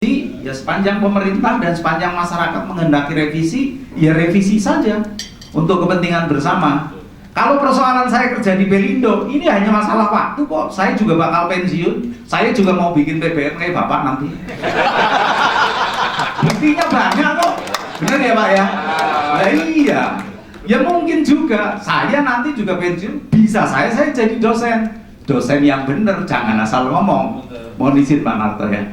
Ya sepanjang pemerintah dan sepanjang masyarakat menghendaki revisi, ya revisi saja untuk kepentingan bersama. Kalau persoalan saya kerja di Pelindo, ini hanya masalah waktu kok. Saya juga bakal pensiun, saya juga mau bikin PBN kayak Bapak nanti. Buktinya banyak kok, bener ya Pak ya? Nah iya, ya mungkin juga saya nanti juga pensiun, bisa saya jadi dosen yang bener, jangan asal ngomong. Mohon izin Pak Narto ya.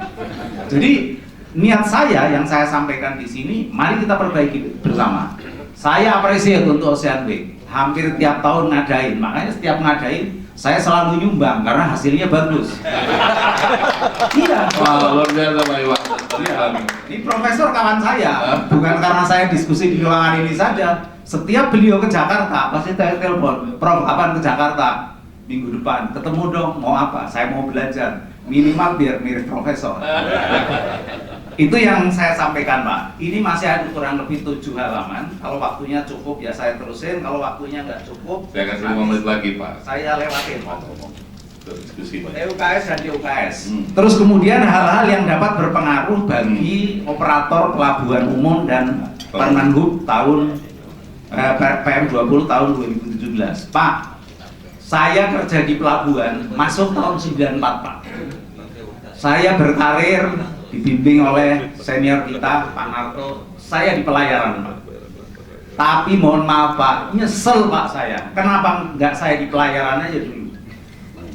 Jadi niat saya yang saya sampaikan di sini, mari kita perbaiki bersama. Saya apresiasi untuk Ocean Week, hampir tiap tahun ngadain, makanya setiap ngadain saya selalu nyumbang karena hasilnya bagus. Iya. Wah, luar biasa Pak Iwan. Iya. Ini profesor kawan saya, bukan karena saya diskusi di ruangan ini saja. Setiap beliau ke Jakarta, pasti saya telepon, Prof, kapan ke Jakarta? Minggu depan, ketemu dong, mau apa? Saya mau belajar, minimal biar mirip profesor. Itu yang saya sampaikan Pak. Ini masih ada kurang lebih 7 halaman. Kalau waktunya cukup ya saya terusin, kalau waktunya nggak cukup Saya kasih 5 menit lagi Pak. Saya lewatin Pak. Diskusi Pak. TUKS dan DUKS. Terus kemudian hal-hal yang dapat berpengaruh bagi operator pelabuhan umum dan Permenhub tahun PM20 tahun 2017. Pak, saya kerja di pelabuhan masuk tahun 94 Pak. Saya berkarir dibimbing oleh senior kita Pak Narto. Saya di pelayaran Pak. Tapi mohon maaf Pak, nyesel Pak saya. Kenapa nggak saya di pelayaran aja dulu?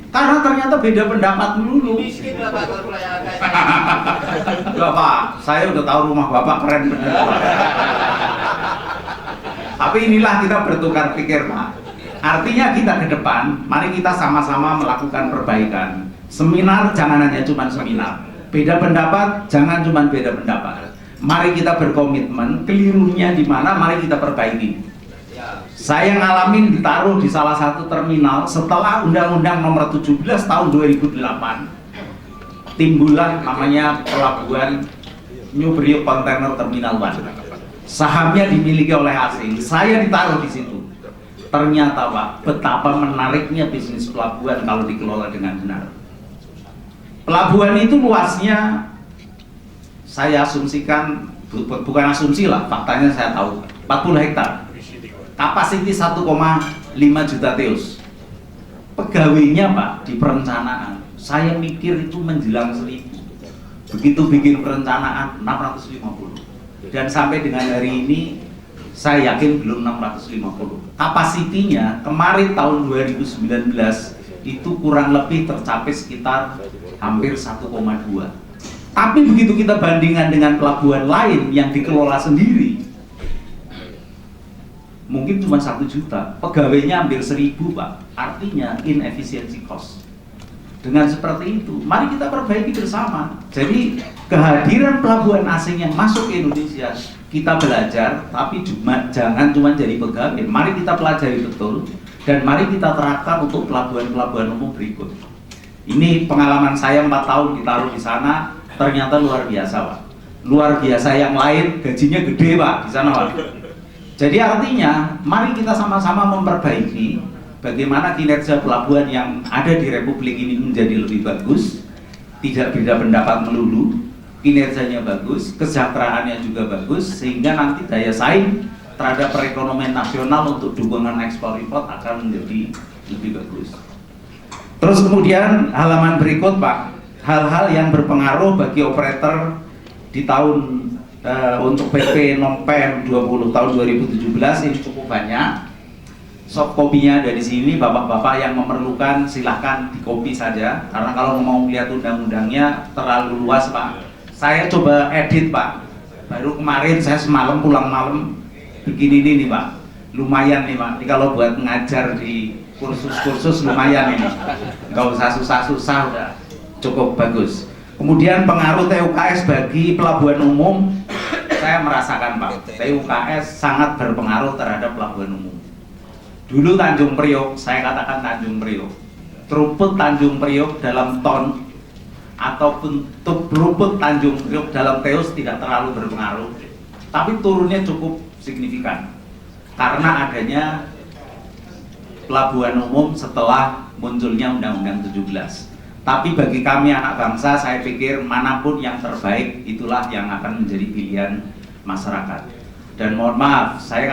Karena ternyata beda pendapat dulu. Miskin lah Pak kalau pelayaran kayak Enggak Pak, saya udah tahu rumah Bapak keren bener. Tapi inilah kita bertukar pikir Pak. Artinya kita ke depan, mari kita sama-sama melakukan perbaikan. Seminar jangan hanya cuma seminar. Beda pendapat jangan cuma beda pendapat. Mari kita berkomitmen, kelirunya di mana mari kita perbaiki. Saya ngalamin ditaruh di salah satu terminal setelah Undang-Undang Nomor 17 Tahun 2008 timbullah namanya Pelabuhan New Priok Container Terminal 1. Sahamnya dimiliki oleh asing. Saya ditaruh di situ. Ternyata Pak, betapa menariknya bisnis pelabuhan kalau dikelola dengan benar. Pelabuhan itu luasnya, saya asumsikan, bukan asumsi lah, faktanya saya tahu, 40 hektar. Kapasiti 1,5 juta teus. Pegawainya Pak, di perencanaan, saya mikir itu menjelang 1000. Begitu bikin perencanaan, 650. Dan sampai dengan hari ini, saya yakin belum 650. Kapasitinya kemarin tahun 2019 itu kurang lebih tercapai sekitar hampir 1,2. Tapi begitu kita bandingkan dengan pelabuhan lain yang dikelola sendiri, mungkin cuma 1 juta, pegawainya hampir 1000 Pak. Artinya inefficiency cost. Dengan seperti itu, mari kita perbaiki bersama. Jadi kehadiran pelabuhan asing yang masuk ke Indonesia, kita belajar, tapi jangan cuma jadi pegawai. Mari kita pelajari betul, dan mari kita terapkan untuk pelabuhan-pelabuhan umum berikut. Ini pengalaman saya 4 tahun ditaruh di sana, ternyata luar biasa Pak. Luar biasa, yang lain gajinya gede Pak di sana Pak. Jadi artinya, mari kita sama-sama memperbaiki bagaimana kinerja pelabuhan yang ada di Republik ini menjadi lebih bagus, tidak beda pendapat melulu, kinerjanya bagus, kesejahteraannya juga bagus, sehingga nanti daya saing terhadap perekonomian nasional untuk dukungan ekspor impor akan menjadi lebih bagus. Terus kemudian halaman berikut Pak, hal-hal yang berpengaruh bagi operator di tahun untuk PP PM 20 tahun 2017 ini cukup banyak. Soft kopinya ada di sini, bapak-bapak yang memerlukan silahkan di copy saja, karena kalau mau lihat undang-undangnya terlalu luas Pak. Saya coba edit Pak, baru kemarin saya semalam pulang malam bikin ini nih Pak, lumayan nih Pak. Ini kalau buat ngajar di kursus-kursus lumayan ini, nggak usah susah-susah, udah cukup bagus. Kemudian pengaruh TUKS bagi pelabuhan umum, saya merasakan Pak, TUKS sangat berpengaruh terhadap pelabuhan umum. Dulu Tanjung Priok, saya katakan Tanjung Priok, throughput Tanjung Priok dalam ton ataupun throughput Tanjung Priok dalam teus tidak terlalu berpengaruh, tapi turunnya cukup signifikan karena adanya pelabuhan umum setelah munculnya Undang-Undang 17. Tapi bagi kami anak bangsa, saya pikir manapun yang terbaik itulah yang akan menjadi pilihan masyarakat. Dan mohon maaf, saya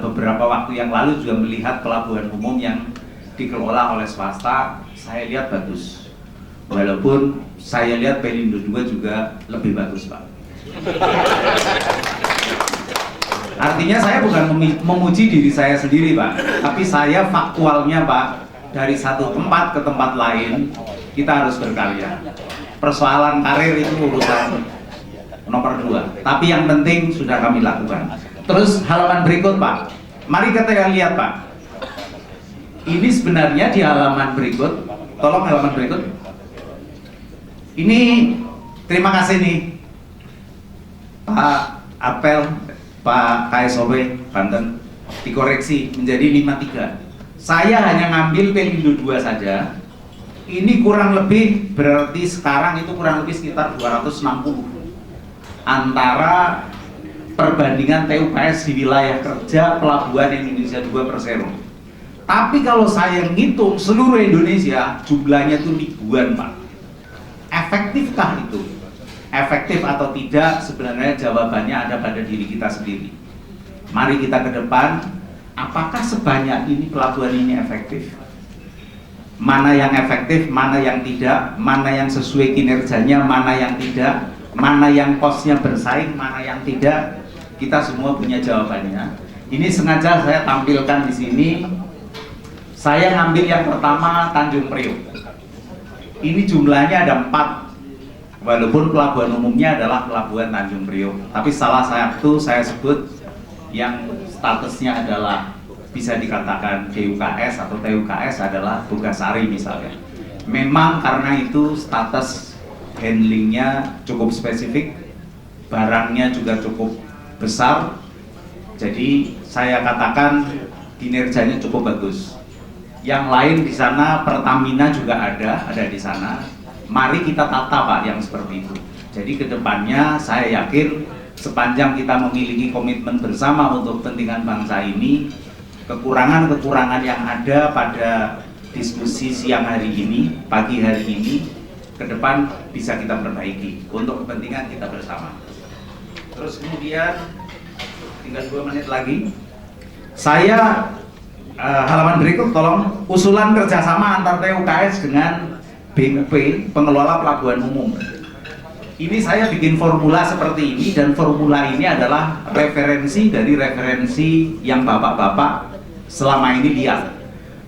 beberapa waktu yang lalu juga melihat pelabuhan umum yang dikelola oleh swasta, saya lihat bagus. Walaupun saya lihat Pelindo 2 juga lebih bagus, Pak. Artinya saya bukan memuji diri saya sendiri, Pak, tapi saya faktualnya, Pak, dari satu tempat ke tempat lain kita harus berkarya. Persoalan karir itu urusan nomor 2, tapi yang penting sudah kami lakukan. Terus halaman berikut, Pak, mari kita lihat, Pak. Ini sebenarnya di halaman berikut, tolong halaman berikut. Ini terima kasih nih Pak Apel, Pak KSOB Banten, dikoreksi menjadi 53. Saya hanya ngambil Pelindo 2 saja. Ini kurang lebih berarti sekarang itu kurang lebih sekitar 260 antara perbandingan TUKS di wilayah kerja Pelabuhan Indonesia 2 Persero. Tapi kalau saya ngitung seluruh Indonesia jumlahnya itu ribuan, Pak. Efektifkah itu? Efektif atau tidak sebenarnya jawabannya ada pada diri kita sendiri. Mari kita ke depan, apakah sebanyak ini pelabuhan ini efektif? Mana yang efektif, mana yang tidak, mana yang sesuai kinerjanya, mana yang tidak, mana yang kosnya bersaing, mana yang tidak. Kita semua punya jawabannya. Ini sengaja saya tampilkan di sini. Saya ngambil yang pertama Tanjung Priok. Ini jumlahnya ada 4, walaupun pelabuhan umumnya adalah Pelabuhan Tanjung Priok. Tapi salah satu saya sebut yang statusnya adalah bisa dikatakan TUKS atau TUKS adalah Bogasari misalnya. Memang karena itu status handlingnya cukup spesifik, barangnya juga cukup besar, jadi saya katakan kinerjanya cukup bagus. Yang lain di sana Pertamina juga ada di sana. Mari kita tata, Pak, yang seperti itu. Jadi kedepannya saya yakin sepanjang kita memiliki komitmen bersama untuk kepentingan bangsa ini, kekurangan-kekurangan yang ada pada diskusi siang hari ini, pagi hari ini, ke depan bisa kita perbaiki untuk kepentingan kita bersama. Terus kemudian tinggal 2 menit lagi, saya halaman berikut tolong, usulan kerjasama antar TUKS dengan BUP pengelola pelabuhan umum. Ini saya bikin formula seperti ini, dan formula ini adalah referensi dari referensi yang bapak-bapak selama ini lihat,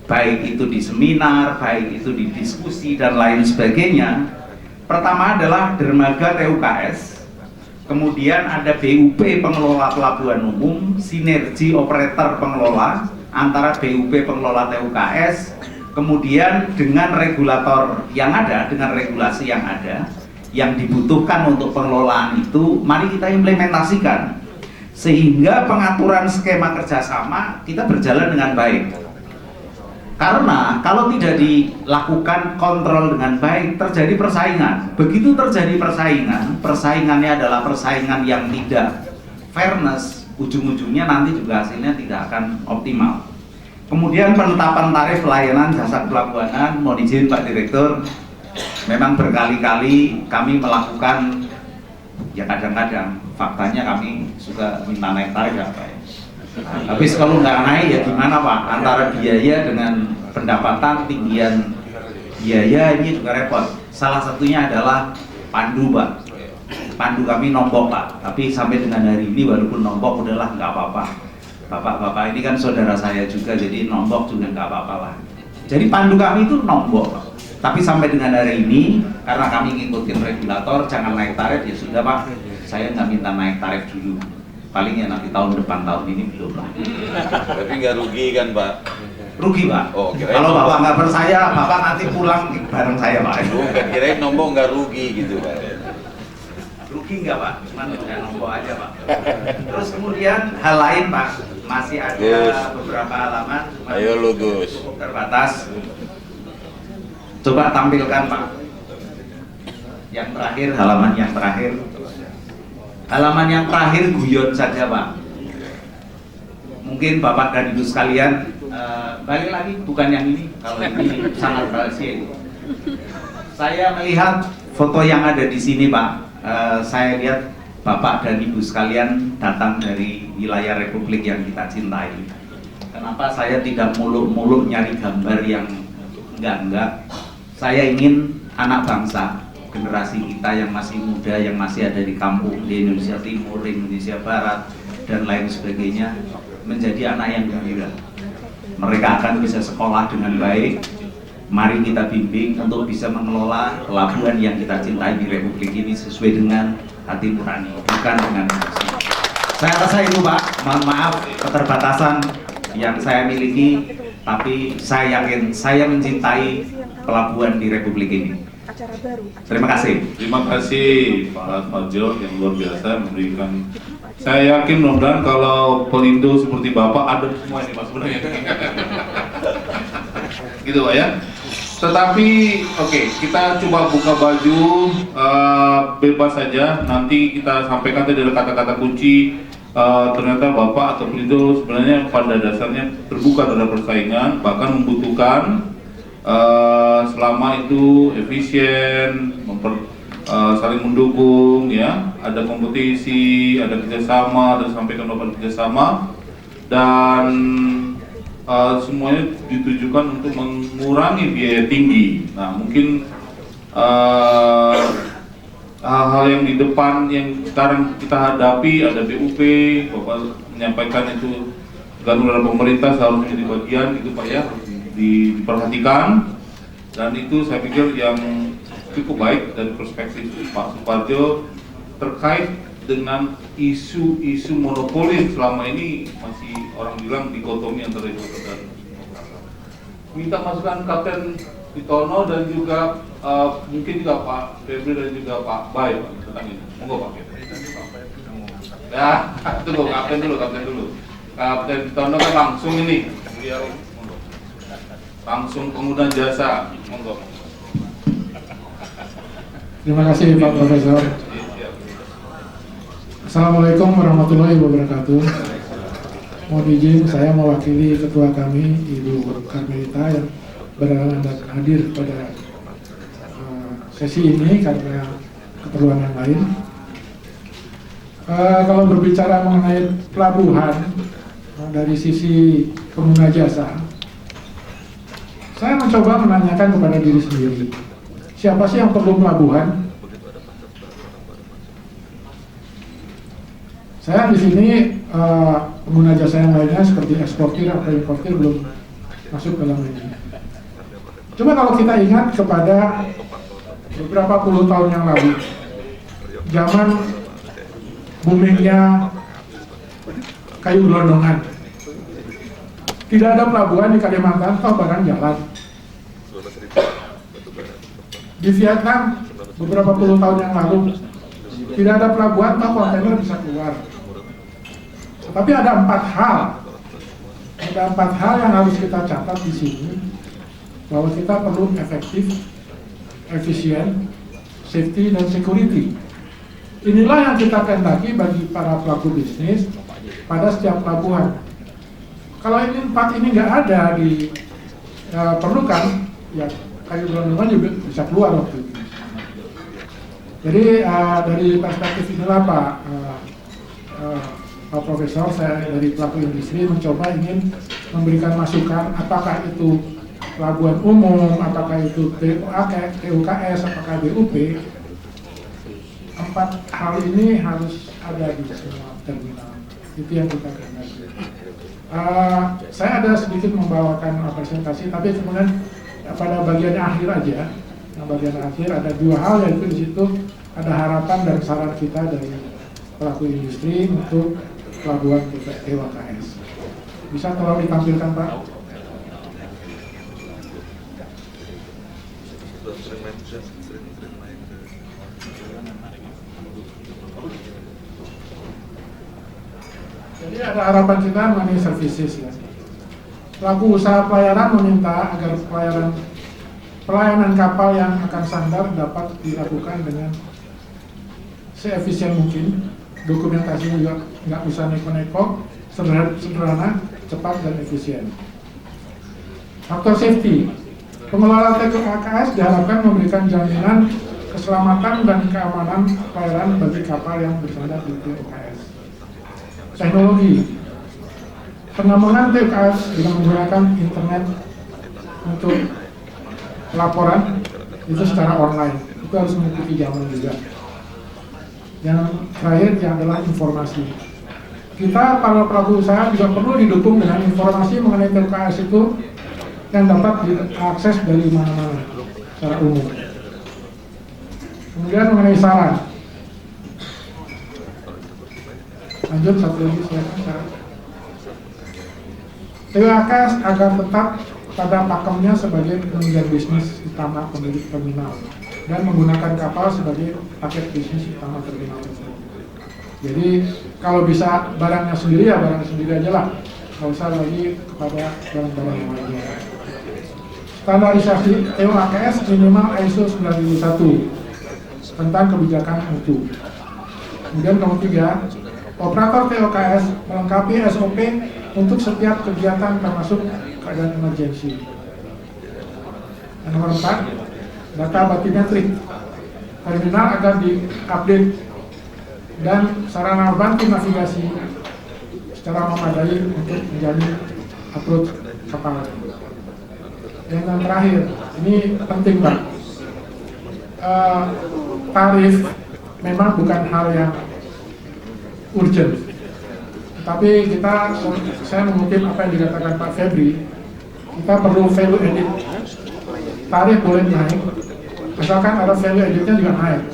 baik itu di seminar, baik itu di diskusi dan lain sebagainya. Pertama adalah dermaga TUKS, kemudian ada BUP pengelola pelabuhan umum, sinergi operator pengelola antara BUP pengelola TUKS, kemudian dengan regulator yang ada, dengan regulasi yang ada, yang dibutuhkan untuk pengelolaan itu, mari kita implementasikan sehingga pengaturan skema kerjasama kita berjalan dengan baik. Karena kalau tidak dilakukan kontrol dengan baik, terjadi persaingan. Begitu terjadi persaingan, persaingannya adalah persaingan yang tidak fairness, ujung-ujungnya nanti juga hasilnya tidak akan optimal. Kemudian penetapan tarif pelayanan jasa pelabuhanan, mohon izin Pak Direktur, memang berkali-kali kami melakukan, ya kadang-kadang faktanya kami suka minta naik tarif ya Pak. Habis kalau nggak naik ya gimana Pak? Antara biaya dengan pendapatan, tinggian biaya ini juga repot. Salah satunya adalah pandu Pak. Pandu kami nombok Pak, tapi sampai dengan hari ini walaupun nombok udahlah nggak apa-apa. Bapak-bapak ini kan saudara saya juga, jadi nombok juga nggak apa-apa lah. Jadi pandu kami itu nombok Pak. Tapi sampai dengan hari ini, karena kami ngikutin regulator, jangan naik tarif, ya sudah Pak, saya nggak minta naik tarif dulu. Paling ya nanti tahun depan, tahun ini belum lah. Tapi nggak rugi kan Pak? Rugi Pak. Oh, kalau Bapak nggak percaya, Bapak nanti pulang bareng saya Pak. Kirain nombok nggak rugi gitu Pak. Rugi nggak Pak? Cuman nggak nombok aja Pak. Terus kemudian hal lain Pak, masih ada Gus, beberapa halaman. Ayo lu Gus. Terbatas. Coba tampilkan Pak. Yang terakhir, halaman yang terakhir. Halaman yang terakhir guyon saja Pak. Mungkin Bapak dan Ibu sekalian, balik lagi, bukan yang ini. Kalau ini sangat rahasia itu. Saya melihat foto yang ada di sini, Pak. Saya lihat Bapak dan Ibu sekalian datang dari wilayah Republik yang kita cintai. Kenapa saya tidak muluk-muluk nyari gambar yang enggak? Saya ingin anak bangsa, generasi kita yang masih muda, yang masih ada di kampung, di Indonesia Timur, Indonesia Barat, dan lain sebagainya, menjadi anak yang gembira. Mereka akan bisa sekolah dengan baik. Mari kita bimbing untuk bisa mengelola pelabuhan yang kita cintai di Republik ini sesuai dengan hati nurani, bukan dengan emosi. Saya rasa itu, Pak. Mohon maaf keterbatasan yang saya miliki, tapi saya yakin saya mencintai pelabuhan di Republik ini. Terima kasih. Terima kasih Pak Farjo yang luar biasa memberikan. Saya yakin mudah-mudahan kalau Pelindo seperti Bapak ada semua ini Mas sebenarnya. Gitu Pak ya. Tetapi oke, kita coba buka baju bebas saja. Nanti kita sampaikan tadi ada kata-kata kunci. Ternyata Bapak atau Pelindo sebenarnya pada dasarnya terbuka terhadap persaingan, bahkan membutuhkan selama itu efisien, saling mendukung, ya, ada kompetisi, ada kerjasama, dan sampaikan Bapak kerjasama, dan semuanya ditujukan untuk mengurangi biaya tinggi. Nah, mungkin hal-hal yang di depan yang sekarang kita hadapi ada BUP, Bapak menyampaikan itu gantungan pemerintah seharusnya jadi bagian itu Pak ya, diperhatikan, dan itu saya pikir yang cukup baik dari perspektif Pak Suparjo terkait dengan isu-isu monopoli yang selama ini masih orang bilang dikotomi antara Demokrat dan Demokrat. Minta masukan Kapten Titono dan juga mungkin juga Pak Febri dan juga Pak Bay tentang ini. Monggo Pak. Ya, tunggu Kapten dulu. Kapten Titono kan langsung ini, beliau langsung pengguna jasa. Monggo. Terima kasih Pak Profesor. Assalamualaikum warahmatullahi wabarakatuh. Mohon izin saya mewakili ketua kami Ibu Karmelita yang berhalangan dan hadir pada sesi ini karena keperluan yang lain. Kalau berbicara mengenai pelabuhan dari sisi pengguna jasa, saya mencoba menanyakan kepada diri sendiri, siapa sih yang perlu pelabuhan? Saya di sini pengguna jasa yang lainnya seperti eksportir atau importir belum masuk dalam ini. Coba kalau kita ingat kepada beberapa puluh tahun yang lalu, zaman boomingnya kayu gelondongan, tidak ada pelabuhan di Kalimantan, toh bahkan jalan. Di Vietnam beberapa puluh tahun yang lalu tidak ada pelabuhan, toh kontainer bisa keluar. Tapi ada empat hal yang harus kita catat di sini, bahwa kita perlu efektif, efisien, safety, dan security. Inilah yang kita kehendaki bagi para pelaku bisnis pada setiap pelabuhan. Kalau ini empat ini nggak ada diperlukan, ya kayu gelondongan juga bisa keluar waktu itu. Jadi dari perspektif inilah Pak Profesor, saya dari pelaku industri mencoba ingin memberikan masukan, apakah itu pelabuhan umum, apakah itu TUKS, apakah BUP. Empat hal ini harus ada di semua terminal. Itu yang kita kehendaki. Saya ada sedikit membawakan presentasi, tapi kemudian pada bagian akhir aja. Nah, bagian akhir ada dua hal, yaitu di situ ada harapan dan saran kita dari pelaku industri untuk pelabuhan TUKS. Bisa tolong ditampilkan Pak? Jadi ada harapan kita mengenai services ya. Pelaku usaha pelayaran meminta agar pelayanan kapal yang akan sandar dapat dilakukan dengan seefisien mungkin. Dokumentasinya juga nggak usah neko-neko, sederhana, cepat dan efisien. Faktor safety, Pengelola TKS diharapkan memberikan jaminan keselamatan dan keamanan pelayaran bagi kapal yang bersandar di TKS. Teknologi. Pengembangan TKS dengan menggunakan internet untuk laporan itu secara online. Itu harus mengikuti zaman juga. Yang terakhir yang adalah informasi. Kita para pelaku usaha juga perlu didukung dengan informasi mengenai TKS itu yang dapat diakses dari mana-mana secara umum. Kemudian mengenai saran. Lanjut satu lagi silakan saran. TKS agar tetap pada pakemnya sebagai penunjang bisnis utama pemilik terminal dan menggunakan kapal sebagai paket bisnis utama terminal tersebut. Jadi kalau bisa barangnya sendiri ya barangnya sendiri aja lah, nggak usah lagi kepada barang-barang yang lainnya. Standarisasi TKS minimal ISO 9001 tentang kebijakan mutu. Kemudian nomor 3, operator TKS melengkapi SOP untuk setiap kegiatan termasuk keadaan emergensi. Dan nomor 4, data batimetrik terminal agar diupdate dan sarana bantu navigasi secara memadai untuk menjamin approach kapal. Yang terakhir, ini penting Pak. Tarif memang bukan hal yang urgent, tapi saya mengutip apa yang dikatakan Pak Febri, kita perlu value edit. Tarif boleh naik, asalkan ada value editnya juga naik.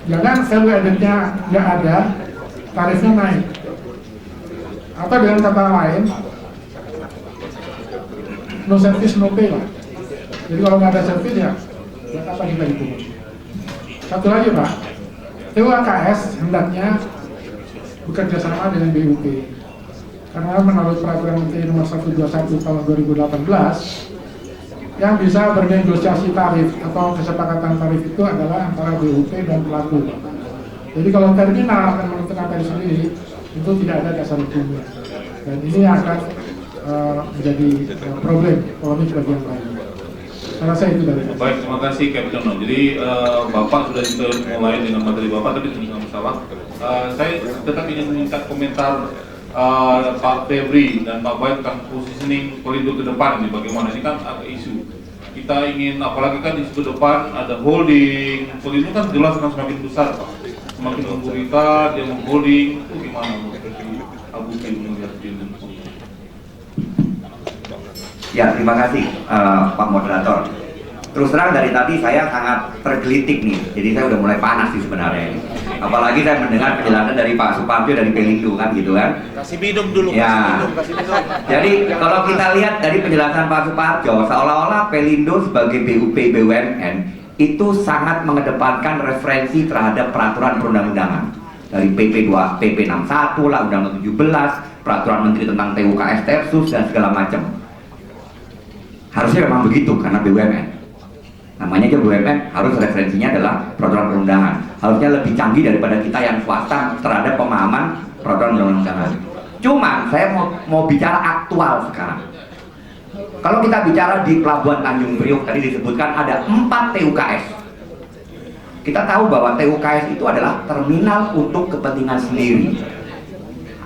Jangan value editnya nggak ada, tarifnya naik. Atau dengan kata lain, no service no pay lah. Jadi kalau nggak ada service ya, buat apa kita hitung? Satu lagi Pak, TKS hendaknya bekerja sama dengan BUP. Karena menurut peraturan Menteri Nomor 121 Tahun 2018, yang bisa bernegosiasi tarif atau kesepakatan tarif itu adalah antara BUP dan pelaku. Jadi kalau terminal akan menentukan tarif sendiri, itu tidak ada dasar hukumnya. Dan ini akan menjadi problem polemik bagi yang lain. Saya rasa itu dari saya. Baik, terima kasih Kapten. Jadi Bapak sudah mulai dengan materi Bapak, tapi tidak masalah. Saya tetap ingin meminta komentar Pak Febri dan Pak Baik tentang positioning Pelindo ke depan ini bagaimana. Ini kan ada isu. Kita ingin, apalagi kan di situ depan ada holding. Pelindo kan jelas akan semakin besar, Pak. Semakin menggurita, dia mengholding. Itu gimana menurut Abu Fil melihat ini? Ya, terima kasih Pak Moderator. Terus terang dari tadi saya sangat tergelitik nih, jadi saya udah mulai panas sih sebenarnya ini. Apalagi saya mendengar penjelasan dari Pak Suparjo dari Pelindo kan gitu kan. Kasih minum dulu, Ya. kasih minum. Jadi kalau kita lihat dari penjelasan Pak Suparjo, seolah-olah Pelindo sebagai BUP BUMN itu sangat mengedepankan referensi terhadap peraturan perundang-undangan. Dari PP 61 lah, Undang-Undang 17, peraturan Menteri tentang TUKS Tersus dan segala macam. Harusnya memang begitu karena BUMN. Namanya aja BUMN, harus referensinya adalah peraturan perundangan. Harusnya lebih canggih daripada kita yang swasta terhadap pemahaman peraturan perundangan. Cuman saya mau bicara aktual sekarang. Kalau kita bicara di Pelabuhan Tanjung Priok tadi disebutkan ada 4 TUKS. Kita tahu bahwa TUKS itu adalah terminal untuk kepentingan sendiri.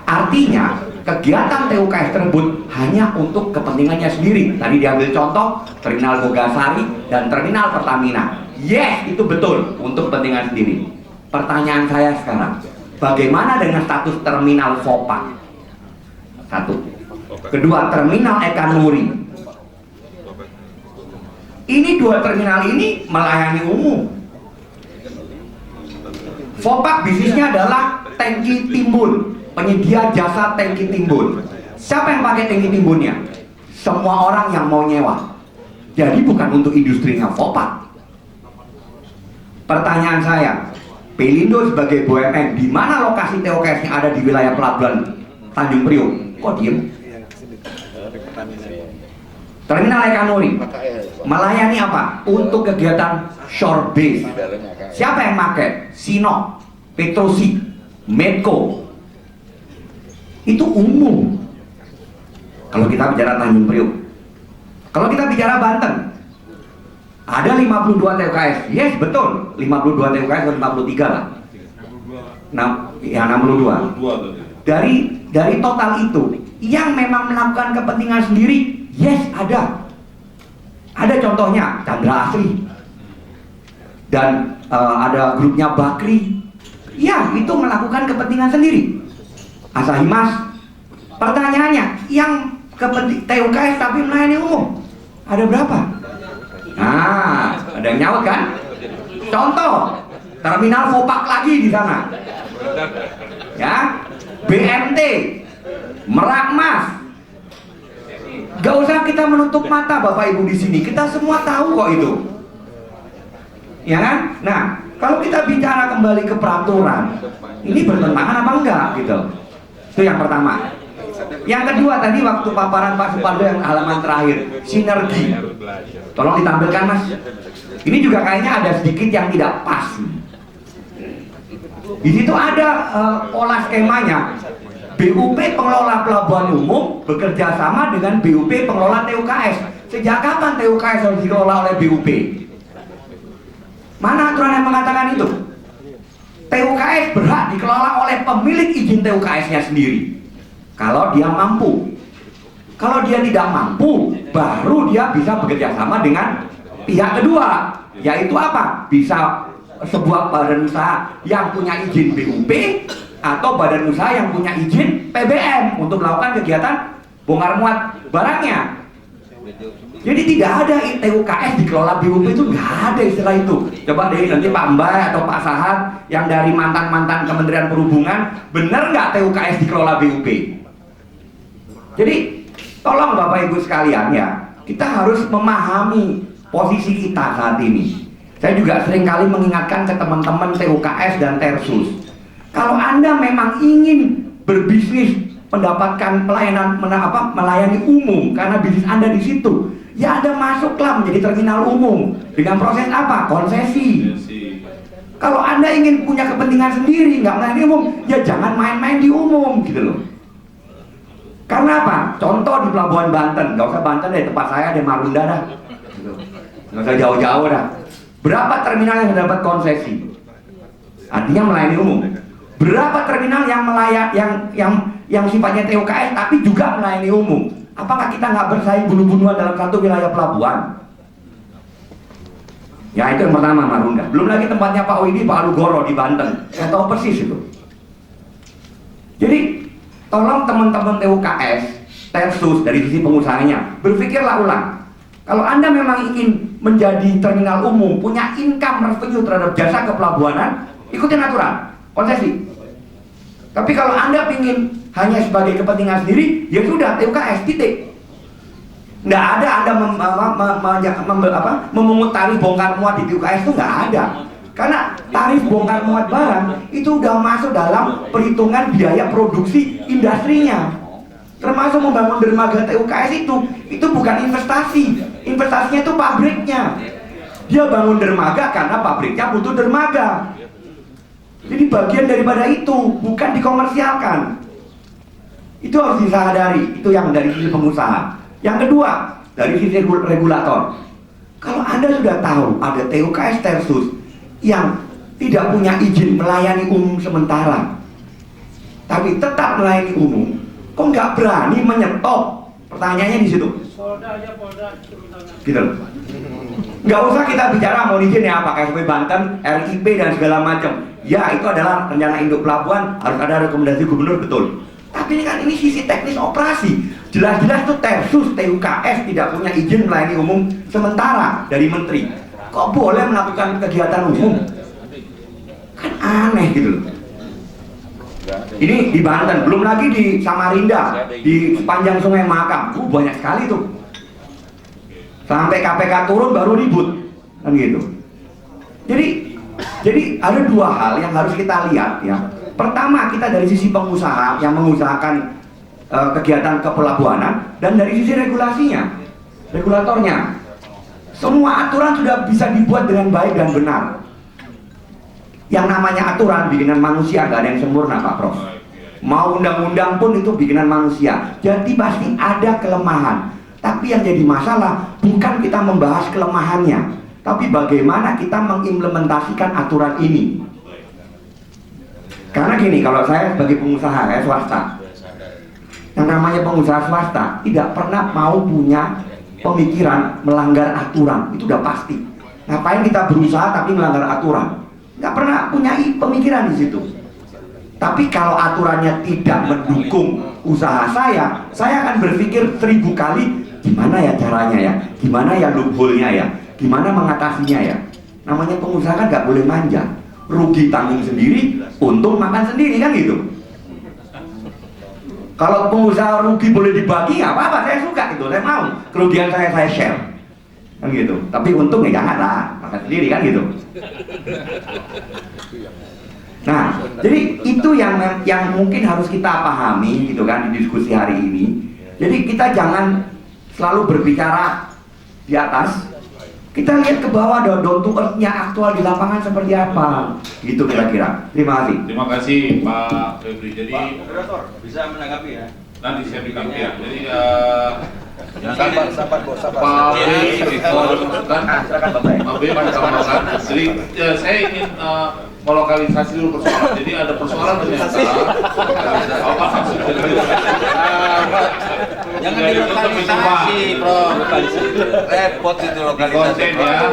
Artinya kegiatan TUKS tersebut hanya untuk kepentingannya sendiri. Tadi diambil contoh terminal Bogasari dan terminal Pertamina. Yes, itu betul untuk kepentingan sendiri. Pertanyaan saya sekarang, bagaimana dengan status terminal Vopak? Satu. Kedua, terminal Ekanuri. Ini dua terminal ini melayani umum. Vopak bisnisnya adalah tangki timbun, penyedia jasa tangki timbun. Siapa yang pakai tangki timbunnya? Semua orang yang mau nyewa. Jadi bukan untuk industrinya Vopak. Pertanyaan saya, Pelindo sebagai BUMN, di mana lokasi TOKS yang ada di wilayah Pelabuhan Tanjung Priok? Kok diem? Terminal Ekanuri melayani apa? Untuk kegiatan shore base. Siapa yang pakai? Sinop, Petrosi, Medco. Itu umum. Kalau kita bicara Tanjung Priok, Kalau kita bicara Banten, ada 52 TUKS. Yes, betul. 52 TUKS atau 53 lah. Ya 62. Dari total itu, yang memang melakukan kepentingan sendiri, yes ada. Ada contohnya Chandra Asri dan ada grupnya Bakri. Ya, itu melakukan kepentingan sendiri. Asahimas. Pertanyaannya, yang TUKS tapi melayani umum, ada berapa? Nah, ada yang nyaut kan? Contoh, terminal Vopak lagi di sana. Ya, BMT, Merak Mas. Gak usah kita menutup mata Bapak Ibu di sini. Kita semua tahu kok itu. Ya kan? Nah, kalau kita bicara kembali ke peraturan, ini bertentangan apa enggak gitu. Itu yang pertama. Yang kedua tadi waktu paparan Pak Supardo yang halaman terakhir, sinergi. Tolong ditampilkan Mas. Ini juga kayaknya ada sedikit yang tidak pas. Di situ ada pola skemanya. BUP pengelola pelabuhan umum bekerja sama dengan BUP pengelola TUKS. Sejak kapan TUKS harus dikelola oleh BUP? Mana aturan yang mengatakan itu? TUKS berhak dikelola oleh pemilik izin TUKS-nya sendiri. Kalau dia mampu. Kalau dia tidak mampu, baru dia bisa bekerja sama dengan pihak kedua. Yaitu apa? Bisa sebuah badan usaha yang punya izin BUP atau badan usaha yang punya izin PBM untuk melakukan kegiatan bongkar muat barangnya. Jadi tidak ada TUKS dikelola BUP, itu nggak ada istilah itu. Coba deh nanti Pak Mbak atau Pak Sahat yang dari mantan-mantan Kementerian Perhubungan, benar nggak TUKS dikelola BUP? Jadi tolong Bapak Ibu sekalian ya, kita harus memahami posisi kita saat ini. Saya juga seringkali mengingatkan ke teman-teman TUKS dan Tersus, kalau Anda memang ingin berbisnis, mendapatkan pelayanan melayani umum karena bisnis Anda di situ, ya Anda masuklah menjadi terminal umum dengan proses apa? Konsesi. Kalau Anda ingin punya kepentingan sendiri, nggak melayani umum, ya jangan main-main di umum gitu loh. Karena apa? Contoh di Pelabuhan Banten, nggak usah Banten deh, tempat saya ada Marunda dah, nggak usah jauh-jauh dah. Berapa terminal yang dapat konsesi? Artinya melayani umum. Berapa terminal yang yang sifatnya TUKS tapi juga melayani umum? Apakah kita nggak bersaing bunuh-bunuhan dalam satu wilayah pelabuhan? Ya itu yang pertama, Marunda. Belum lagi tempatnya Pak Widi, Pak Alugoro di Banten. Saya tahu persis itu. Jadi tolong teman-teman TUKS, Tersus dari sisi pengusahanya, berpikirlah ulang. Kalau Anda memang ingin menjadi terminal umum, punya income revenue terhadap jasa kepelabuhanan, ikutin aturan, konsesi. Tapi kalau Anda ingin hanya sebagai kepentingan sendiri, ya sudah TUKS titik. Nggak ada Anda memungut tarif bongkar muat di TUKS, itu nggak ada. Karena tarif bongkar muat barang itu udah masuk dalam perhitungan biaya produksi industrinya. Termasuk membangun dermaga TUKS itu bukan investasi. Investasinya itu pabriknya. Dia bangun dermaga karena pabriknya butuh dermaga. Jadi bagian daripada itu, bukan dikomersialkan. Itu harus disadari, itu yang dari sisi pengusaha. Yang kedua, dari sisi regulator. Kalau Anda sudah tahu ada TUKS Tersus yang tidak punya izin melayani umum sementara, tapi tetap melayani umum, kok nggak berani menyetop? Pertanyaannya di situ. Gitu. Nggak usah kita bicara mau izin ya, Pak KSP Banten, RIP dan segala macam. Ya itu adalah rencana induk pelabuhan, harus ada rekomendasi gubernur, betul. Tapi ini kan ini sisi teknis operasi. Jelas-jelas tuh Tersus TUKS tidak punya izin melayani umum sementara dari menteri. Kok boleh melakukan kegiatan umum? Kan aneh gitu loh. Ini di Banten, belum lagi di Samarinda, di sepanjang Sungai Mahakam, banyak sekali tuh. Sampai KPK turun baru ribut, kan gitu. Jadi ada dua hal yang harus kita lihat ya. Pertama, kita dari sisi pengusaha yang mengusahakan kegiatan kepelabuhanan, dan dari sisi regulasinya, regulatornya. Semua aturan sudah bisa dibuat dengan baik dan benar. Yang namanya aturan bikinan manusia, gak ada yang sempurna Pak Prof. Mau undang-undang pun itu bikinan manusia. Jadi pasti ada kelemahan. Tapi yang jadi masalah bukan kita membahas kelemahannya, tapi bagaimana kita mengimplementasikan aturan ini. Karena gini, kalau saya sebagai pengusaha, saya swasta, yang namanya pengusaha swasta tidak pernah mau punya pemikiran melanggar aturan, itu udah pasti. Ngapain kita berusaha tapi melanggar aturan? Nggak pernah punya pemikiran di situ. Tapi kalau aturannya tidak mendukung usaha saya akan berpikir 1000 kali gimana ya caranya ya, gimana ya loophole-nya ya, gimana mengatasinya ya. Namanya pengusaha kan nggak boleh manja, rugi tanggung sendiri, untung makan sendiri, kan gitu. Kalau pengusaha rugi boleh dibagi, nggak apa-apa, saya suka itu, saya mau kerugian saya share, kan gitu. Tapi untung ya jangan lah, makan sendiri, kan gitu. Nah, jadi itu yang mungkin harus kita pahami gitu kan di diskusi hari ini. Jadi kita jangan selalu berbicara di atas, kita lihat ke bawah, down to earth-nya aktual di lapangan seperti apa, gitu kira-kira. Terima kasih. Terima kasih Pak Febri. Jadi Pak Moderator bisa menanggapi ya. nanti saya berikan ya. Jadi Sabar bos, sabar. Pak B menambahkan. Jadi saya ingin melokalisasi dulu persoalan. Jadi ada persoalan ternyata. Apa maksudnya? Jangan dilokalisasi, Bro. Repot itu lokalisasi. Konten ya,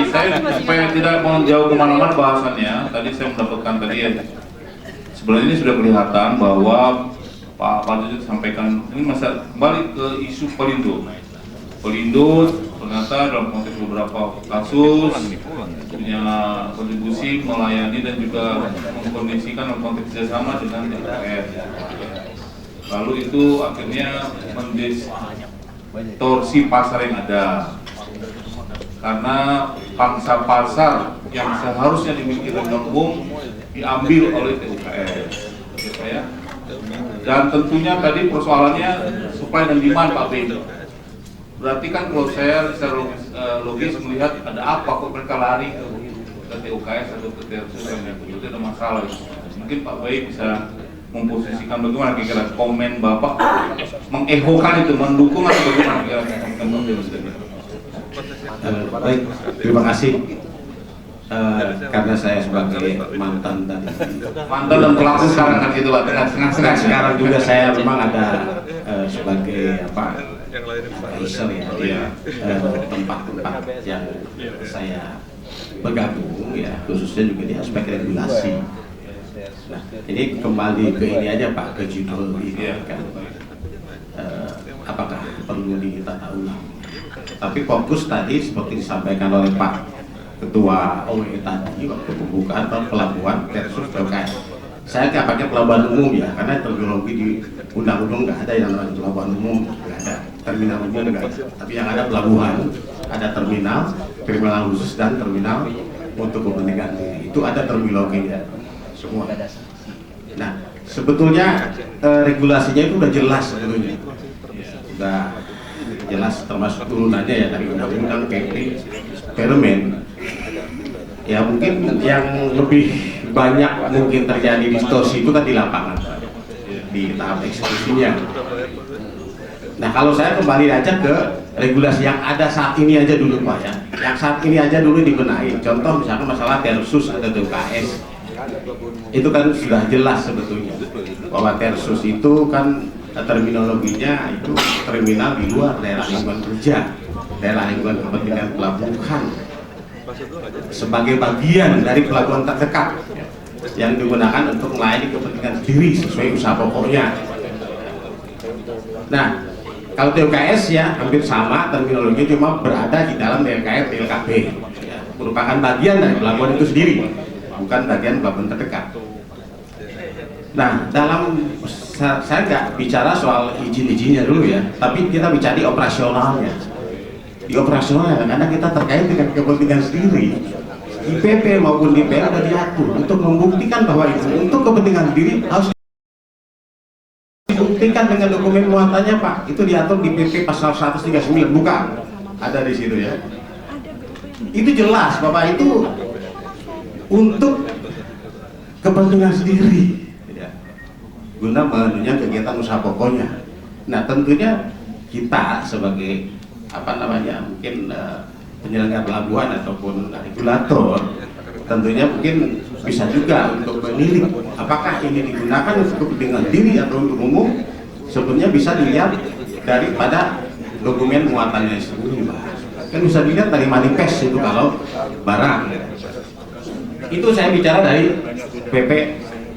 saya supaya tidak mau jauh kemana-mana bahasannya. Tadi saya mendapatkan tadi ya. Sebenarnya ini sudah kelihatan bahwa Pak Dirjen sampaikan ini masa kembali ke isu Pelindo. Pelindo ternyata dalam konteks beberapa kasus punya kontribusi melayani dan juga mengkondisikan dalam konteks kerjasama dengan DPR. Lalu itu akhirnya mendistorsi pasar yang ada, karena pangsa pasar yang seharusnya dimiliki Pemda Umum diambil oleh TUKS, gitu ya. Dan tentunya tadi persoalannya supply dan demand, Pak B. Berarti kan kalau saya secara logis melihat ada apa kok mereka lari ke TUKS atau ke TRS yang itu ada masalah. Mungkin Pak B bisa memposisikan bagaimana kira-kira komen Bapak mengehokan itu, mendukung atau bagaimana kira-kira? Baik, terima kasih. Karena saya sebagai mantan dan pelaku sekarang kan gitu Pak, tengah-tengah sekarang juga saya memang ada sebagai advisor ya, tempat-tempat yang saya bergabung ya, khususnya juga di aspek regulasi. Nah, ini kembali ke ini aja Pak, ke judul ini kan, apakah perlu ditata ulang? Tapi fokus tadi seperti disampaikan oleh Pak Ketua OE tadi waktu pembukaan pelabuhan versus TUKS. Saya nggak pakai pelabuhan umum ya, karena terminologi di undang-undang nggak ada yang namanya pelabuhan umum, nggak ada, terminal umum nggak ada. Tapi yang ada pelabuhan, ada terminal khusus dan terminal untuk kepentingan diri. Itu ada terminologinya semua. Nah, sebetulnya regulasinya itu udah jelas sebetulnya, udah jelas, termasuk turunannya ya dari undang-undang PP Permen. Ya mungkin yang lebih banyak mungkin terjadi distorsi itu kan di lapangan, di tahap eksekusinya. Nah, kalau saya kembali aja ke regulasi yang ada saat ini aja dulu Pak ya, yang saat ini aja dulu dibenahi. Contoh misalkan masalah Tersus atau TUKS, itu kan sudah jelas sebetulnya bahwa Tersus itu kan terminologinya itu terminal di luar daerah lingkungan kerja, daerah lingkungan kepentingan pelabuhan, sebagai bagian dari pelabuhan terdekat yang digunakan untuk melayani kepentingan sendiri sesuai usaha pokoknya. Nah, kalau TUKS ya hampir sama terminologi, cuma berada di dalam DLKR DLKB ya, merupakan bagian dari pelabuhan itu sendiri, bukan bagian pelabuhan terdekat. Nah, saya nggak bicara soal izin-izinnya dulu ya, tapi kita bicara di operasionalnya. Di operasionalnya karena kita terkait dengan kepentingan sendiri. Di PP maupun di PL ada diatur untuk membuktikan bahwa itu untuk kepentingan sendiri harus dibuktikan dengan dokumen muatannya Pak. Itu diatur di PP pasal 139, bukan ada di situ ya. Itu jelas Bapak, itu untuk kepentingan sendiri, guna menunjang kegiatan usaha pokoknya. Nah, tentunya kita sebagai mungkin penyelenggara pelabuhan ataupun regulator tentunya mungkin bisa juga untuk menilai apakah ini digunakan untuk kepentingan diri atau untuk umum. Sebenarnya bisa dilihat daripada dokumen muatannya sendiri, kan bisa dilihat dari manifest itu kalau barang. Itu saya bicara dari PP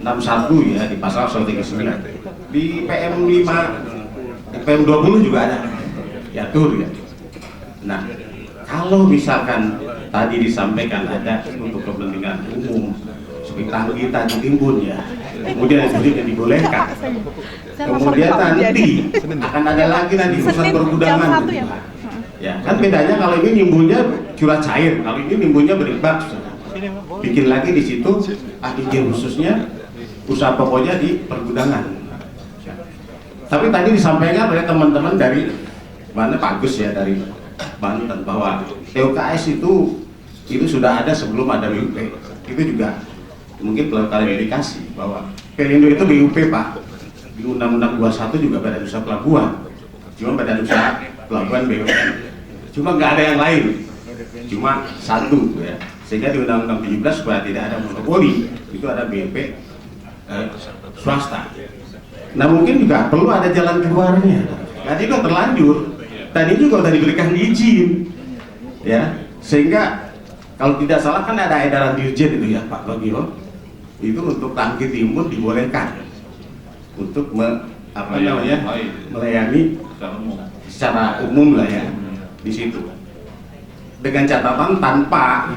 61 ya, di pasal 139. Di PM 5, PM 20 juga ada diatur ya. Nah, kalau misalkan tadi disampaikan ada untuk kepentingan umum seperti tangki timbun ya, kemudian yang dibolehkan, kemudian nanti akan ada lagi nanti urusan pergudangan ya, kan bedanya kalau ini nimbulnya curah cair, kalau ini nimbulnya berimbas, bikin lagi di situ izin khususnya usaha pokoknya di pergudangan. Tapi tadi disampaikan oleh teman-teman dari mana bagus ya, dari Banten, bahwa TUKS itu sudah ada sebelum ada BUP. Itu juga mungkin perlu klarifikasi bahwa Pelindo itu BUP Pak, di Undang-Undang 21 juga badan usaha pelabuhan, cuma badan usaha pelabuhan BUMN, cuma nggak ada yang lain, cuma satu ya, sehingga di Undang-Undang 17 supaya tidak ada monopoli itu ada BUP swasta. Nah mungkin juga perlu ada jalan keluarnya. Tadi juga terlanjur, tadi juga sudah diberikan izin, ya, sehingga kalau tidak salah kan ada edaran dirjen itu ya Pak Bagio, itu untuk tangki timbun dibolehkan untuk melayani secara umum lah ya di situ. Dengan catatan tanpa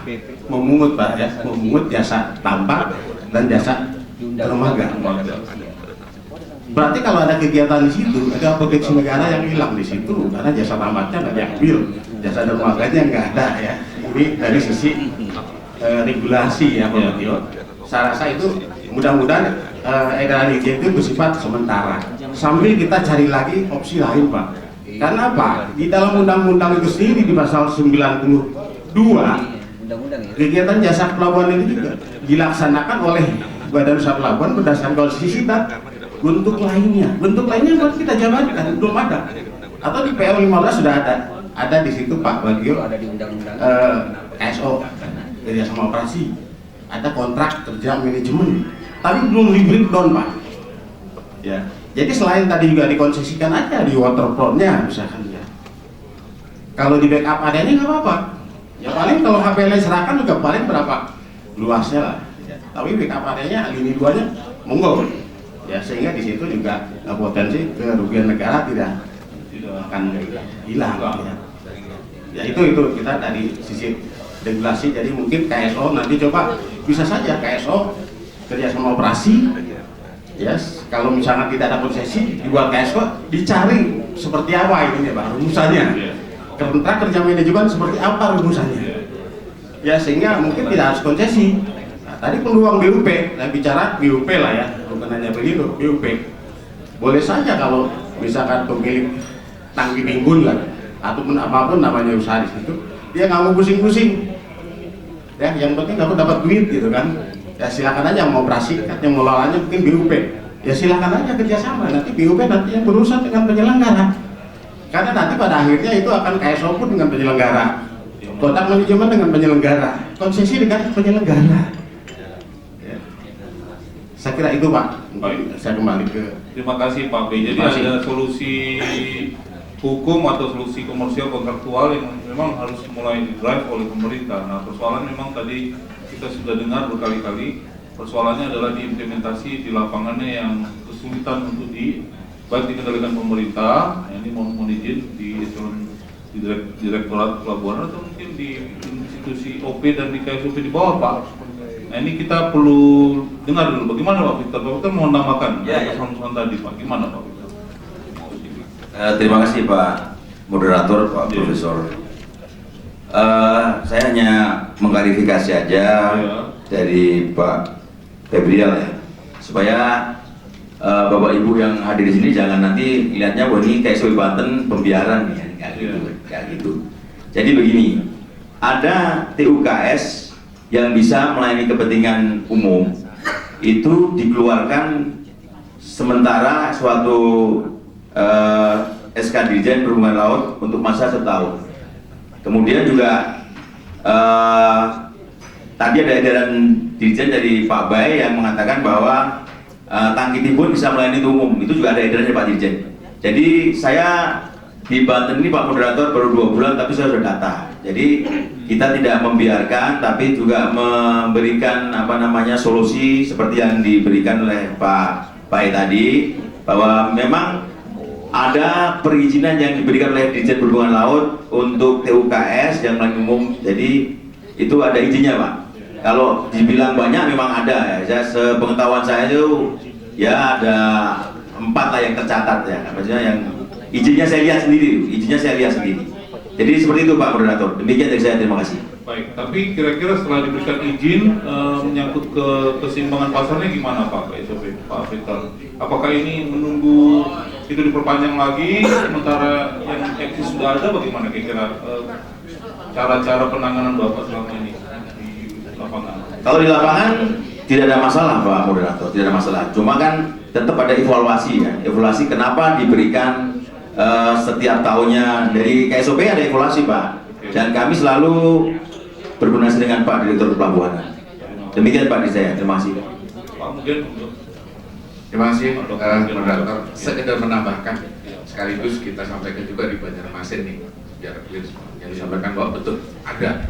memungut Pak ya, memungut jasa tambak dan jasa dermaga. Berarti kalau ada kegiatan di situ, ada proteksi negara yang hilang di situ karena jasa tambaknya nggak diambil, jasa dermaganya nggak ada ya. Ini dari sisi regulasi ya Pak Bagio. Saya rasa itu mudah-mudahan edaran izin itu bersifat sementara. Sambil kita cari lagi opsi lain Pak. Karena apa? Di dalam undang-undang itu sendiri di pasal 92 kegiatan jasa pelabuhan itu juga dilaksanakan oleh Badan Usaha Pelabuhan berdasarkan konstitusi dan bentuk lainnya buat kita jabarkan belum ada, atau di PL 15 sudah ada di situ Pak Bagio, ada di undang-undang KSO kerjasama operasi, ada kontrak kerja manajemen, tapi belum di breakdown Pak ya. Jadi selain tadi juga dikonsesikan aja di waterfrontnya misalkan ya, kalau di backup adanya nggak apa-apa ya, paling kalau KPL serahkan juga paling berapa luasnya lah ya. Tapi backup adanya lini 2 nya monggo ya, sehingga di situ juga potensi kerugian negara tidak akan hilang ya. Ya itu kita dari sisi regulasi. Jadi mungkin KSO nanti coba bisa saja KSO kerjasama operasi ya, kalau misalnya tidak ada konsesi dibuat KSO, dicari seperti apa ini ya Pak rumusannya, kontrak kerja manajemen seperti apa rumusannya ya, sehingga mungkin tidak harus konsesi. Nah, tadi peluang BUP, saya bicara BUP lah ya, bukan hanya begitu, BUP boleh saja kalau misalkan pemilik tangki timbun lah ataupun apapun namanya usaha di situ, dia nggak mau pusing-pusing ya, yang penting kamu dapat duit gitu kan ya, silakan aja mau operasi, yang mengelolanya mungkin BUP ya, silakan aja kerjasama, nanti BUP nanti yang berurusan dengan penyelenggara, karena nanti pada akhirnya itu akan KSO pun dengan penyelenggara, kontrak manajemen dengan penyelenggara, konsesi dengan penyelenggara ya. Saya kira itu Pak. Saya kembali ke, terima kasih Pak B. Jadi ada solusi hukum atau solusi komersial kontraktual yang memang harus mulai di-drive oleh pemerintah. Nah persoalan memang tadi kita sudah dengar berkali-kali, persoalannya adalah diimplementasi di lapangannya yang kesulitan untuk baik dikendalikan pemerintah, ini mohon izin di Direktorat Pelabuhan atau mungkin di institusi OP dan di KSOP di bawah Pak. Nah ini kita perlu dengar dulu bagaimana Pak Victor. Pak Victor mau namakan persoalan tadi Pak, gimana Pak Victor? Terima kasih Pak Moderator, Pak Profesor. Saya hanya mengklarifikasi aja dari Pak Febrial ya, supaya Bapak Ibu yang hadir di sini jangan nanti lihatnya bahwa ini kayak SW Banten pembiaran ya, nggak gitu. Jadi begini, ada TUKS yang bisa melayani kepentingan umum itu dikeluarkan sementara suatu SK Dirjen Perhubungan Laut untuk masa 1 tahun. Kemudian juga tadi ada edaran Dirjen dari Pak Bay yang mengatakan bahwa tangki timbun bisa melayani umum. Itu juga ada edaran dari Pak Dirjen. Jadi saya di Banten ini Pak Moderator baru 2 bulan tapi saya sudah data. Jadi kita tidak membiarkan tapi juga memberikan solusi seperti yang diberikan oleh Pak Bay tadi, bahwa memang ada perizinan yang diberikan oleh Dirjen Perhubungan Laut untuk TUKS yang melayani umum. Jadi itu ada izinnya Pak. Kalau dibilang banyak memang ada ya. Sepengetahuan saya itu ya ada 4 lah yang tercatat ya. Maksudnya yang izinnya saya lihat sendiri. Jadi seperti itu Pak Moderator. Demikian dari saya, terima kasih. Baik, tapi kira-kira setelah diberikan izin menyangkut ke keseimbangan pasarnya gimana Pak SOP, Pak Victor? Apakah ini menunggu itu diperpanjang lagi sementara yang eksis sudah ada? Bagaimana kira-kira cara-cara penanganan Bapak selama ini di lapangan? Kalau di lapangan tidak ada masalah Pak Moderator, tidak ada masalah. Cuma kan tetap ada evaluasi ya. Evaluasi kenapa diberikan setiap tahunnya. Dari KSOP ada evaluasi Pak. Dan kami selalu berkoordinasi dengan Pak Direktur Pelabuhanan. Demikian Pak dari saya, terima kasih. Pak mungkin terima kasih Moderator. Sekedar menambahkan sekaligus kita sampaikan juga di Banjarmasin nih, biar clear yang disampaikan bahwa betul ada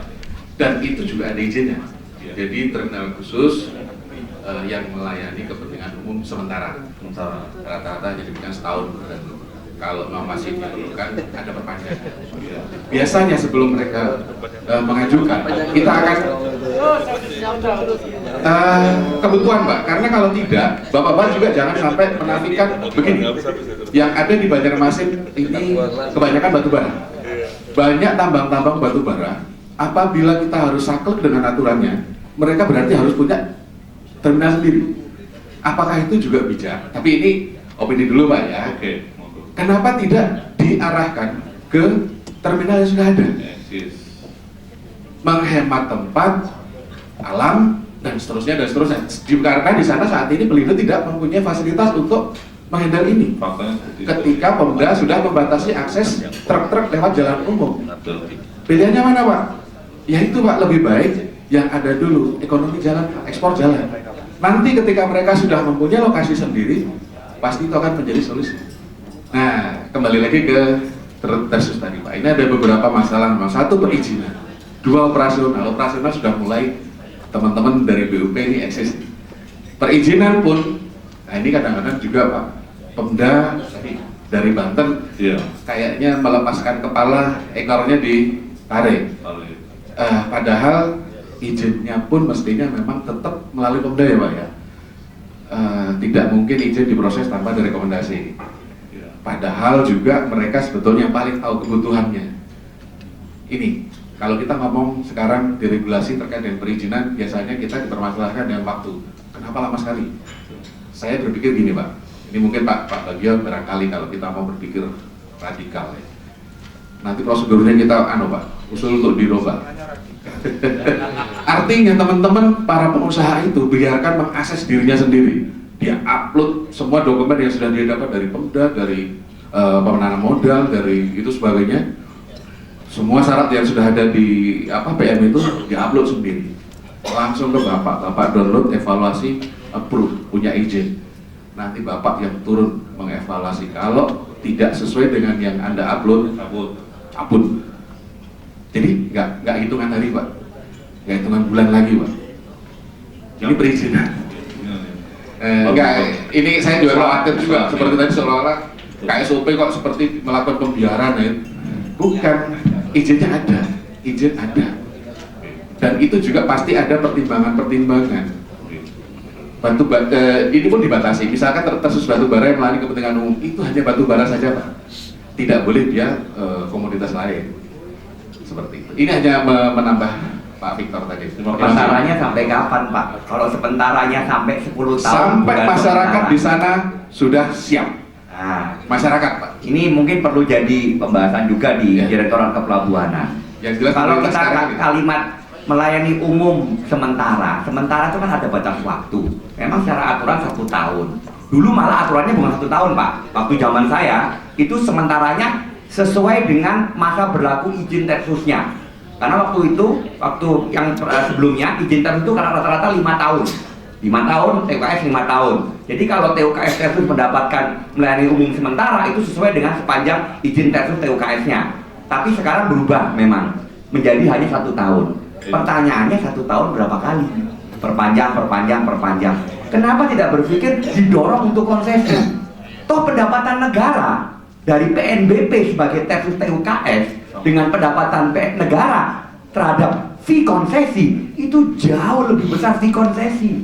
dan itu juga ada izinnya. Jadi terminal khusus yang melayani kepentingan umum sementara rata-rata hanya diberikan setahun, dan kalau masih diperlukan ada perpanjangan. Biasanya sebelum mereka mengajukan, kita akan kebutuhan Mbak, karena kalau tidak, Bapak-Bapak juga jangan sampai menafikan begini. Yang ada di Banjarmasin ini kebanyakan batu bara. Banyak tambang-tambang batu bara. Apabila kita harus saklek dengan aturannya, mereka berarti harus punya terminal sendiri. Apakah itu juga bijak? Tapi ini opini dulu Pak ya. oke. Kenapa tidak diarahkan ke terminal yang sudah ada? Menghemat tempat, alam, dan seterusnya. Karena di sana saat ini Pelindo tidak mempunyai fasilitas untuk menghandle ini. Ketika Pemda sudah membatasi akses truk-truk lewat jalan umum. Pilihannya mana Pak? Ya itu Pak, lebih baik yang ada dulu ekonomi jalan, ekspor jalan. Nanti ketika mereka sudah mempunyai lokasi sendiri, pasti itu akan menjadi solusi. Nah, kembali lagi ke tersus tadi Pak. Ini ada beberapa masalah. Satu, perizinan. 2, operasional. Operasional sudah mulai, teman-teman dari BUP ini eksis. Perizinan pun, nah ini kadang-kadang juga Pak, Pemda dari Banten kayaknya melepaskan kepala, ekornya ditarik. Padahal izinnya pun mestinya memang tetap melalui Pemda ya Pak ya. Tidak mungkin izin diproses tanpa ada rekomendasi. Padahal juga mereka sebetulnya paling tahu kebutuhannya. Ini, kalau kita ngomong sekarang diregulasi terkait dengan perizinan, biasanya kita dipermasalahkan dengan waktu. Kenapa lama sekali? Saya berpikir gini Pak, ini mungkin Pak Bagio barangkali kalau kita mau berpikir radikal ya. Nanti prosedurnya kita Pak, usul untuk dirubah. Artinya teman-teman para pengusaha itu biarkan mengakses dirinya sendiri. Dia upload semua dokumen yang sudah dia dapat dari Pemda, dari penanam modal, dari itu sebagainya. Semua syarat yang sudah ada di PM itu diupload sendiri. Langsung ke Bapak download, evaluasi, approve, punya izin. Nanti Bapak yang turun mengevaluasi. Kalau tidak sesuai dengan yang Anda upload, cabut. Jadi nggak hitungan hari Pak, nggak hitungan bulan lagi Pak. Ini perizinan. Enggak, ini saya juga khawatir juga seperti tadi seolah-olah KSOP kok seperti melakukan pembiaran ya. Bukan, izin ada, dan itu juga pasti ada pertimbangan-pertimbangan. Ini pun dibatasi, misalkan tersus batu bara yang melayani kepentingan umum, itu hanya batu bara saja Pak, tidak boleh dia komoditas lain seperti itu. Ini hanya menambah Pak Victor tadi. Sementaranya sampai kapan Pak? Kalau sementaranya sampai 10 tahun. Sampai masyarakat di sana sudah siap. Nah, masyarakat Pak. Ini mungkin perlu jadi pembahasan juga di Direktorat Kepelabuhanan. Yang jelas kalau kita kalimat melayani umum sementara itu kan ada batas waktu. Memang secara aturan 1 tahun. Dulu malah aturannya bukan 1 tahun Pak. Waktu zaman saya itu sementaranya sesuai dengan masa berlaku izin tersusnya. Karena waktu yang sebelumnya izin tersus itu karena rata-rata 5 tahun. 5 tahun, TUKS 5 tahun. Jadi kalau TUKS tersus mendapatkan melayani umum sementara itu sesuai dengan sepanjang izin tersus TUKS-nya. Tapi sekarang berubah memang menjadi hanya 1 tahun. Pertanyaannya 1 tahun berapa kali? Perpanjang. Kenapa tidak berpikir didorong untuk konsesi? Toh pendapatan negara dari PNBP sebagai tersus TUKS dengan pendapatan negara terhadap fee konsesi itu jauh lebih besar fee konsesi.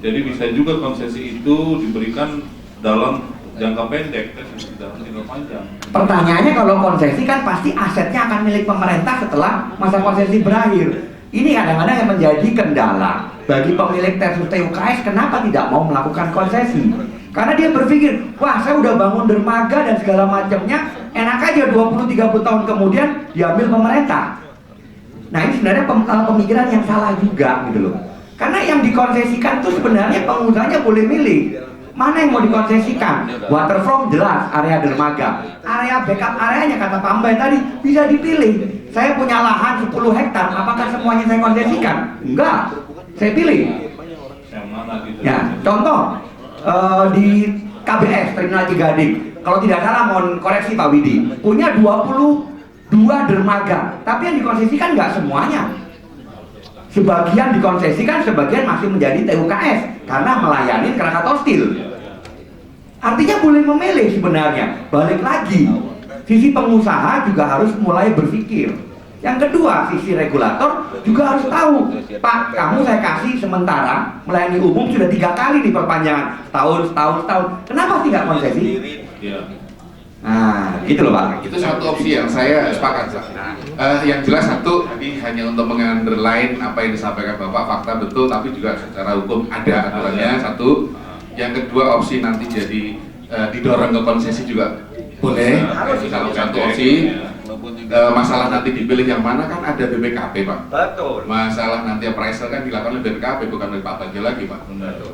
Jadi bisa juga konsesi itu diberikan dalam jangka pendek, kan dalam jangka panjang. Pertanyaannya kalau konsesi kan pasti asetnya akan milik pemerintah setelah masa konsesi berakhir. Ini kadang-kadang yang menjadi kendala bagi pemilik tersus TUKS kenapa tidak mau melakukan konsesi. Karena dia berpikir, wah saya udah bangun dermaga dan segala macamnya, enak aja 20-30 tahun kemudian diambil pemerintah. Nah ini sebenarnya pemikiran yang salah juga gitu loh. Karena yang dikonsesikan itu sebenarnya pengusahanya boleh milih. Mana yang mau dikonsesikan? Waterfront jelas, area dermaga. Area backup areanya kata Pak Mbak tadi bisa dipilih. Saya punya lahan 10 hektar, apakah semuanya saya konsesikan? Enggak, saya pilih. Ya, contoh di KBS Terminal Cigading, kalau tidak salah mohon koreksi Pak Widi, punya 22 dermaga, tapi yang dikonsesikan nggak semuanya. Sebagian dikonsesikan, sebagian masih menjadi TUKS karena melayani Krakatau Steel. Artinya boleh memilih sebenarnya. Balik lagi, sisi pengusaha juga harus mulai berpikir. Yang kedua, sisi regulator juga harus tahu, Pak, kamu saya kasih sementara melayani umum sudah 3 kali di perpanjangan, setahun. Kenapa tidak konsesi? Nah, gitu loh Pak. Itu satu opsi yang saya sepakat, Pak. Yang jelas satu, tadi hanya untuk mengunderline apa yang disampaikan Bapak, fakta betul, tapi juga secara hukum ada aturannya, satu. Yang kedua, opsi nanti jadi didorong ke konsesi juga boleh, itu satu opsi. Masalah nanti dipilih yang mana kan ada BPKP, Pak. Betul. Masalah nanti appraisal kan dilakukan oleh BPKP, bukan oleh Pak Bagio lagi, Pak. Betul.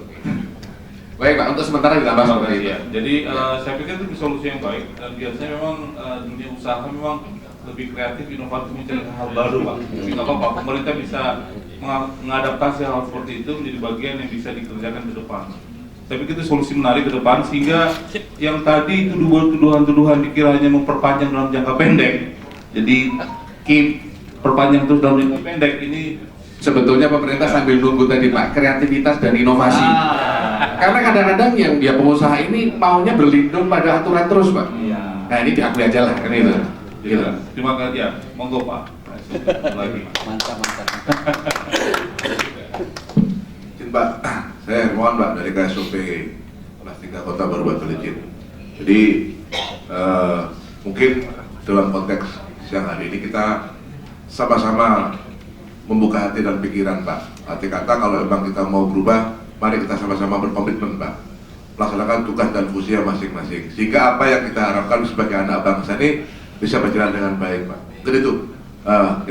Baik Pak, untuk sementara ditambah seperti itu. Jadi saya pikir itu solusi yang baik dan biasanya memang dunia usaha memang lebih kreatif, inovatif mencari hal baru Pak. Jadi nggak apa-apa, pemerintah bisa mengadaptasi hal seperti itu menjadi bagian yang bisa dikerjakan ke depan. Saya pikir itu solusi menarik ke depan sehingga yang tadi tuduhan-tuduhan dikira hanya memperpanjang dalam jangka pendek, jadi keep perpanjang terus dalam jangka pendek ini. Sebetulnya pemerintah sambil nunggu tadi Pak, kreativitas dan inovasi. Karena kadang-kadang yang dia pengusaha ini maunya berlindung pada aturan terus Pak. Nah ini diakui aja lah, kan itu. Gitu. Terima kasih ya, monggo Pak. Lagi. Mantap. Pak, saya mohon Pak dari KSOP kelas 3 Kota Baru Batu Licin. Jadi mungkin dalam konteks siang hari ini kita sama-sama membuka hati dan pikiran Pak. Arti kata kalau memang kita mau berubah, mari kita sama-sama berkomitmen Pak, melaksanakan tugas dan fungsinya masing-masing, sehingga apa yang kita harapkan sebagai anak bangsa ini bisa berjalan dengan baik Pak. Mungkin itu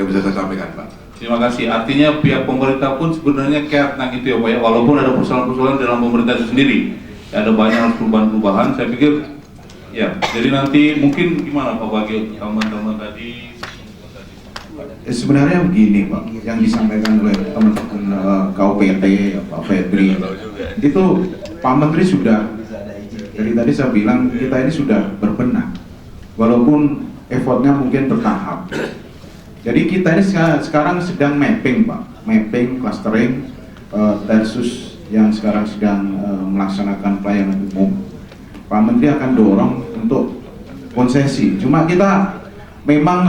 yang bisa saya sampaikan Pak. Terima kasih. Artinya pihak pemerintah pun sebenarnya care tentang itu ya Pak ya, walaupun ada persoalan-persoalan dalam pemerintah itu sendiri, ya, ada banyak perubahan-perubahan. Saya pikir ya, jadi nanti mungkin gimana Pak bagi teman-teman tadi. Sebenarnya begini Pak, yang disampaikan oleh teman-teman KUPT, Pak Febri, itu Pak Menteri sudah, dari tadi saya bilang kita ini sudah berbenah, walaupun effortnya mungkin bertahap. Jadi kita ini sekarang sedang mapping Pak, mapping, clustering, versus yang sekarang sedang melaksanakan pelayanan umum. Pak Menteri akan dorong untuk konsesi, cuma kita memang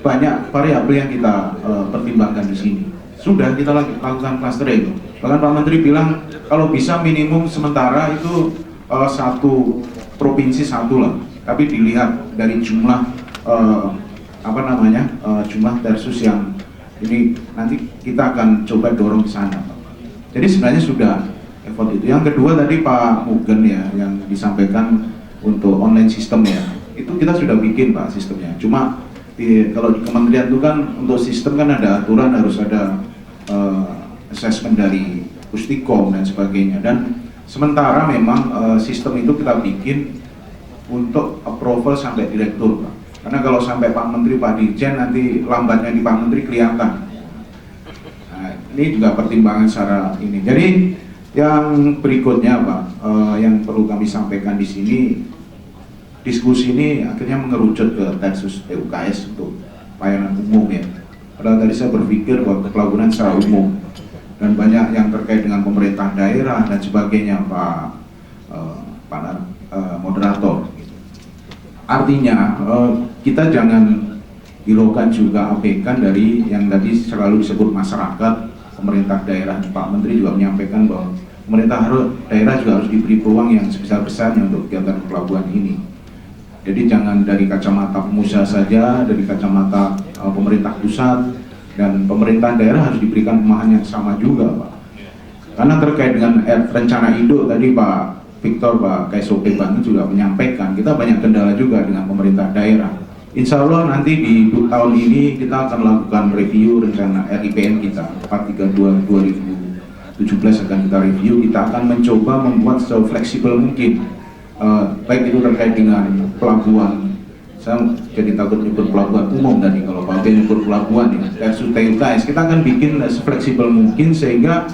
banyak variabel yang kita pertimbangkan di sini. Sudah kita lakukan clustering. Bahkan Pak Menteri bilang kalau bisa minimum sementara itu satu provinsi satu lah. Tapi dilihat dari jumlah jumlah tersus yang ini nanti kita akan coba dorong ke sana. Jadi sebenarnya sudah effort itu. Yang kedua tadi Pak Mugen ya yang disampaikan untuk online system ya. Itu kita sudah bikin Pak sistemnya. Cuma kalau di kementerian itu kan untuk sistem kan ada aturan, harus ada assessment dari Pustikom dan sebagainya. Dan Sementara memang sistem itu kita bikin untuk approval sampai direktur, Pak. Karena kalau sampai Pak Menteri, Pak Dirjen, nanti lambatnya di Pak Menteri kelihatan. Nah, ini juga pertimbangan secara ini. Jadi yang berikutnya, Pak, yang perlu kami sampaikan di sini, diskusi ini akhirnya mengerucut ke Densus PUKS untuk pelayanan umum ya. Padahal tadi saya berpikir bahwa pelabuhan secara umum dan banyak yang terkait dengan pemerintah daerah dan sebagainya, Pak moderator. Artinya kita jangan hiraukan juga abaikan dari yang tadi selalu disebut masyarakat, pemerintah daerah. Pak Menteri juga menyampaikan bahwa pemerintah daerah juga harus diberi peluang yang sebesar-besarnya untuk kegiatan pelabuhan ini. Jadi jangan dari kacamata pengusaha saja, dari kacamata pemerintah pusat dan pemerintah daerah harus diberikan pemahaman yang sama juga, Pak. Karena terkait dengan rencana induk tadi Pak Victor, Pak KSOP Banten juga menyampaikan kita banyak kendala juga dengan pemerintah daerah. Insya Allah nanti di tahun ini kita akan melakukan review rencana RIPN kita 432 2017 akan kita review. Kita akan mencoba membuat se-fleksibel mungkin, baik itu terkait dengan pelabuhan. Saya jadi takut nyebut pelabuhan umum tadi, kalau Pak Ben nyebut pelabuhan ya, versus TUKS, kita akan bikin fleksibel mungkin sehingga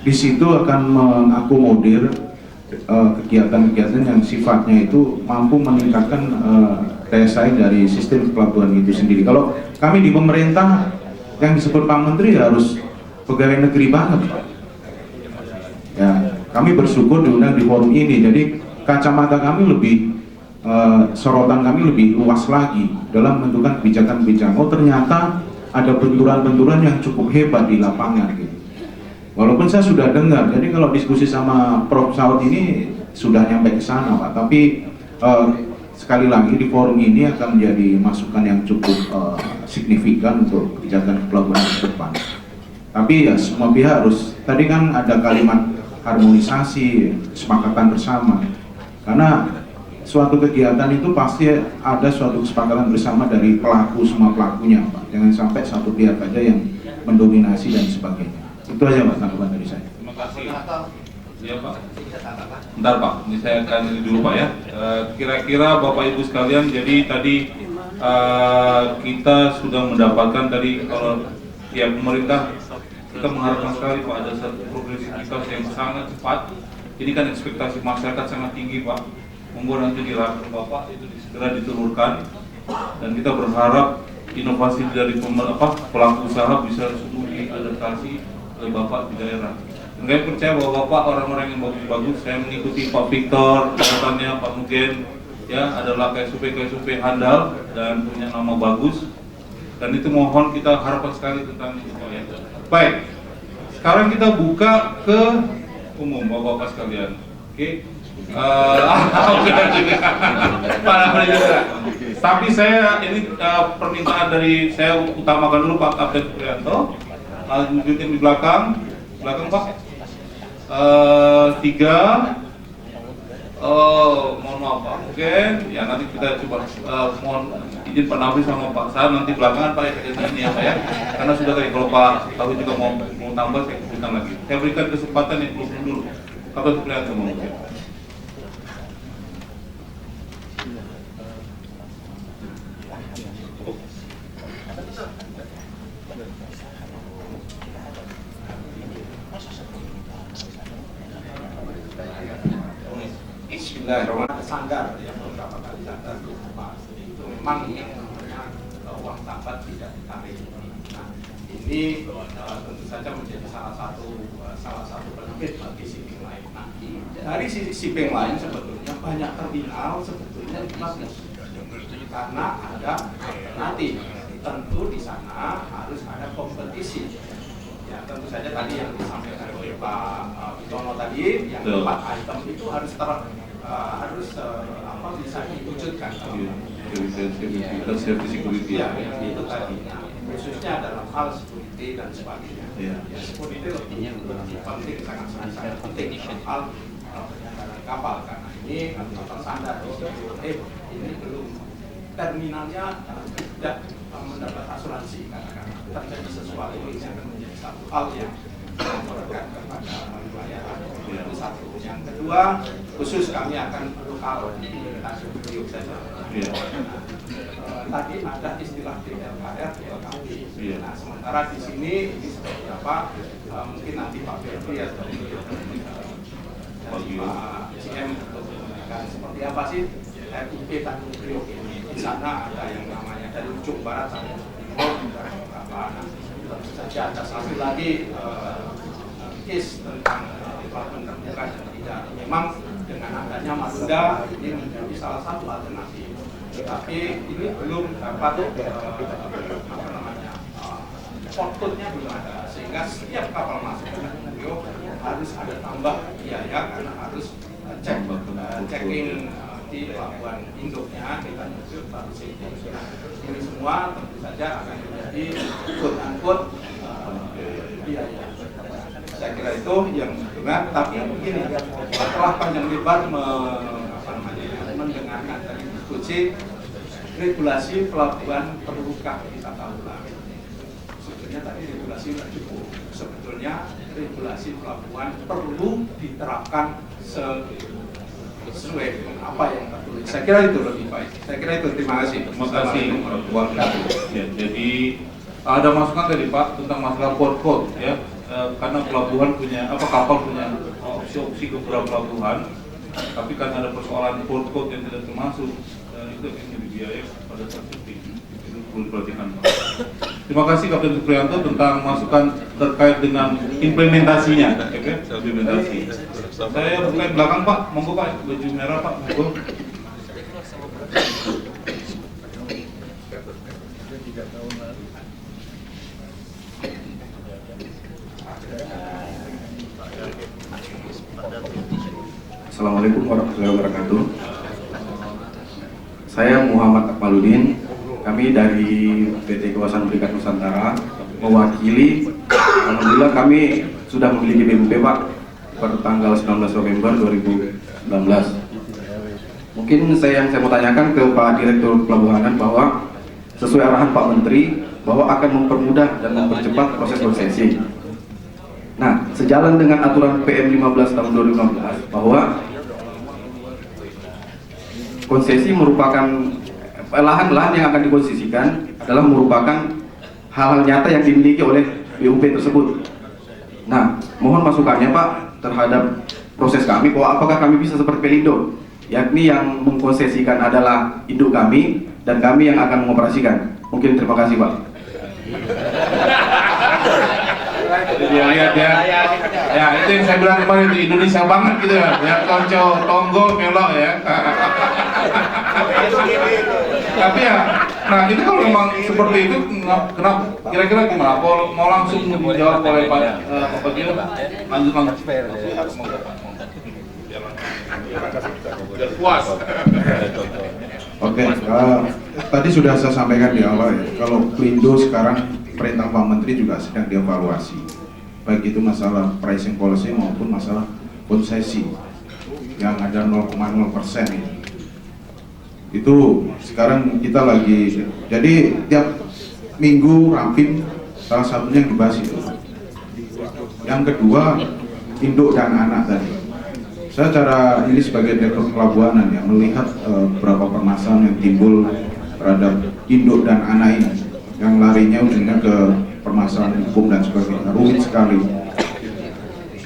di situ akan mengakomodir kegiatan-kegiatan yang sifatnya itu mampu meningkatkan daya saing dari sistem pelabuhan itu sendiri. Kalau kami di pemerintah yang disebut Pak Menteri harus pegawai negeri banget, Pak. Ya, kami bersyukur diundang di forum ini, jadi kacamata kami lebih sorotan kami lebih luas lagi dalam menentukan kebijakan-kebijakan. Oh, ternyata ada benturan-benturan yang cukup hebat di lapangan gitu. Walaupun saya sudah dengar, jadi kalau diskusi sama Prof. Saud ini sudah nyampe ke sana, Pak. Tapi sekali lagi di forum ini akan menjadi masukan yang cukup signifikan untuk kebijakan pelabuhan ke depan. Tapi ya semua pihak harus, tadi kan ada kalimat harmonisasi, kesepakatan bersama. Karena suatu kegiatan itu pasti ada suatu kesepakatan bersama dari pelaku, semua pelakunya, Pak. Jangan sampai satu pihak aja yang mendominasi dan sebagainya. Itu aja, Pak, tanggapan dari saya. Terima kasih. Ya, Pak. Bentar, Pak. Ini saya akan ini dulu, Pak ya. Kira-kira Bapak Ibu sekalian, jadi tadi kita sudah mendapatkan tadi kalau ya pemerintah, kita mengharapkan sekali Pak ada satu progresivitas yang sangat cepat. Ini kan ekspektasi masyarakat sangat tinggi, Pak. Monggo nanti di rapat Bapak itu segera diturunkan, dan kita berharap inovasi dari pelaku usaha bisa semua diadaptasi oleh Bapak di daerah. Dan saya percaya bahwa Bapak orang-orang yang bagus-bagus. Saya mengikuti Pak Victor, catatannya Pak Mugen, ya adalah KSUP handal dan punya nama bagus. Dan itu mohon kita harapkan sekali tentang itu, ya. Baik, sekarang kita buka ke umum Bapak-Bapak sekalian. Oke. Tapi saya ini permintaan dari saya utamakan dulu Pak Kapten Prianto, lanjutin di belakang Pak. 3. Mohon maaf Pak, oke. Ya nanti kita coba mohon izin Pak Nafri sama Pak Sar nanti belakangan Pak ini ya Pak ya. Karena sudah tadi kalau Pak Tahu juga mau tambah saya berikan lagi. Saya berikan kesempatan yang dulu. Kapten Prianto mungkin. Bismillahirrahmanirrahim. Sanggar ya, beberapa kali sanggar Pak, itu memang yang namanya uang tambat tidak ditarik. Nah, ini tentu saja menjadi salah satu benefit bagi shipping line. Nah, dari sisi shipping line sebetulnya banyak terminal sebetulnya bagus karena ada alternatif. Tentu di sana harus ada kompetisi. Ya, tentu saja tadi yang disampaikan oleh Pak Bitono tadi, yang 4 item itu harus bisa diwujudkan. Security. Ya, itu tadi. Nah, khususnya dalam hal security dan sebagainya. Ya, security lebih penting, sangat penting dalam hal penyandaran kapal karena ini kapal sandar ini belum terminalnya tidak mendapat asuransi karena terjadi sesuatu ini akan menjadi satu hal yang memperberat kepada pelayaran. Itu satu. Yang kedua, khusus kami akan kalau di Tanjung Priok saja. Tadi ada istilah DLKR, DLKP. Nah, sementara di sini ini seperti apa? Mungkin nanti Pak Febri atau Pak GM untuk menanyakan seperti apa sih RUP Tanjung Priok ini. Di sana ada yang namanya dari ujung barat sampai timur, beberapa. Nah, tentu saja ada satu lagi case tentang pelabuhan terbuka dan tidak. Memang dengan adanya Marunda ini menjadi salah satu alternatif. Tapi ini belum dapat outputnya belum ada, sehingga setiap kapal masuk ke Tanjung Priok harus ada tambah biaya karena harus checking di pelabuhan induknya di Tanjung Priok baru safety. Ini semua tentu saja akan menjadi quote-unquote biaya. Saya kira itu yang benar, tapi begini, setelah panjang lebar mendengarkan dari diskusi regulasi pelabuhan terbuka wisata ulang. Sebetulnya tadi regulasi tidak cukup. Sebetulnya regulasi pelabuhan perlu diterapkan sesuai dengan apa yang tertulis. Saya kira itu lebih baik. Saya kira itu. Terima kasih. Terima kasih. Ya, jadi ada masukan dari Pak tentang masalah port ya. Karena pelabuhan punya kapal punya opsi ke beberapa pelabuhan, tapi karena ada persoalan port code yang tidak termasuk, itu yang jadi biaya pada saat syuting. Itu perlu diperhatikan Pak. Terima kasih Kapten Supriyanto tentang masukan terkait dengan implementasinya. Implementasi. Saya buka belakang Pak, monggo Pak, baju merah Pak, monggo. Assalamualaikum warahmatullahi wabarakatuh. Saya Muhammad Akmaludin. Kami dari PT Kawasan Berikat Nusantara mewakili. Alhamdulillah kami sudah memiliki BUP Pak per tanggal 19 November 2019. Mungkin yang saya mau tanyakan ke Pak Direktur Pelabuhanan bahwa sesuai arahan Pak Menteri bahwa akan mempermudah dan mempercepat proses konsesi. Nah, sejalan dengan aturan PM 15 tahun 2016 bahwa konsesi merupakan lahan-lahan yang akan dikonsesikan adalah merupakan hal-hal nyata yang dimiliki oleh BUP tersebut. Nah, mohon masukannya Pak terhadap proses kami bahwa apakah kami bisa seperti Pelindo, yakni yang mengkonsesikan adalah induk kami dan kami yang akan mengoperasikan. Mungkin terima kasih Pak. Dia lihat ya itu yang saya bilang kemarin itu Indonesia banget gitu ya konco tonggo melok ya. Tapi ya, nah itu kalau memang seperti itu, kenapa kira-kira gimana? Mau langsung dijawab oleh Pak Gil? Lanjut. Biar puas. Oke, tadi sudah saya sampaikan di awal ya, kalau Pelindo sekarang perintah Pak Menteri juga sedang dievaluasi, baik itu masalah pricing policy maupun masalah konsesi yang ada 0,0% ini. Itu sekarang kita lagi, jadi tiap minggu ramping salah satunya yang dibahas itu. Yang kedua, induk dan anak tadi. Saya cara ini sebagai direktur pelabuhanan ya, melihat beberapa permasalahan yang timbul terhadap induk dan anak ini, yang larinya ujungnya ke permasalahan hukum dan sebagainya, rumit sekali.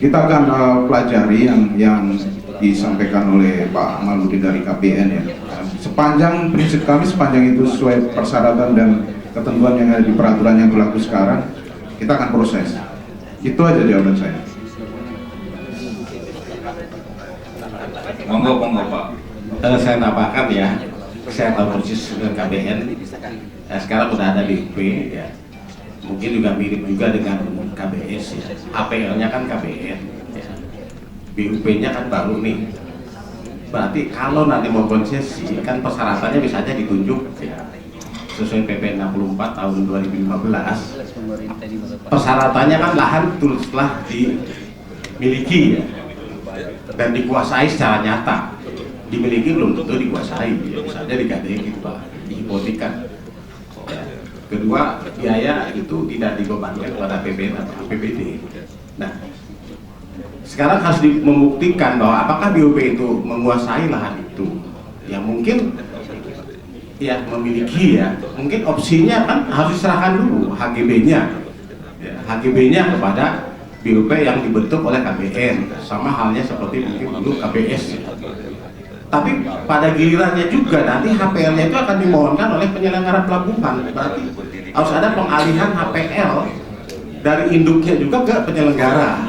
Kita akan pelajari yang disampaikan oleh Pak Akmaludin dari KPN ya. Sepanjang prinsip kami, sepanjang itu sesuai persyaratan dan ketentuan yang ada di peraturan yang berlaku sekarang, kita akan proses. Itu aja jawaban saya. Monggo Pak. Saya tambahkan ya, saya tahu persis dengan KBN. Sekarang sudah ada BUP ya, mungkin juga mirip juga dengan KBS ya. APL-nya kan KBN ya. BUP-nya kan baru nih. Berarti kalau nanti mau konsesi kan persyaratannya bisa aja ditunjuk ya, sesuai PP 64 tahun 2015. Persyaratannya kan lahan telah dimiliki ya, dan dikuasai secara nyata. Dimiliki belum tentu dikuasai ya, bisa aja digadai gitu Pak, dihipotekan ya. Kedua, biaya itu tidak dibebankan kepada PBN atau APBD. Nah, sekarang harus membuktikan bahwa apakah BUP itu menguasai lahan itu. Ya mungkin ya memiliki ya, mungkin opsinya kan harus diserahkan dulu HGB-nya, ya, HGB-nya kepada BUP yang dibentuk oleh KBN, sama halnya seperti mungkin dulu KBS. Tapi pada gilirannya juga nanti HPL-nya itu akan dimohonkan oleh penyelenggara pelabuhan, berarti harus ada pengalihan HPL dari induknya juga ke penyelenggara.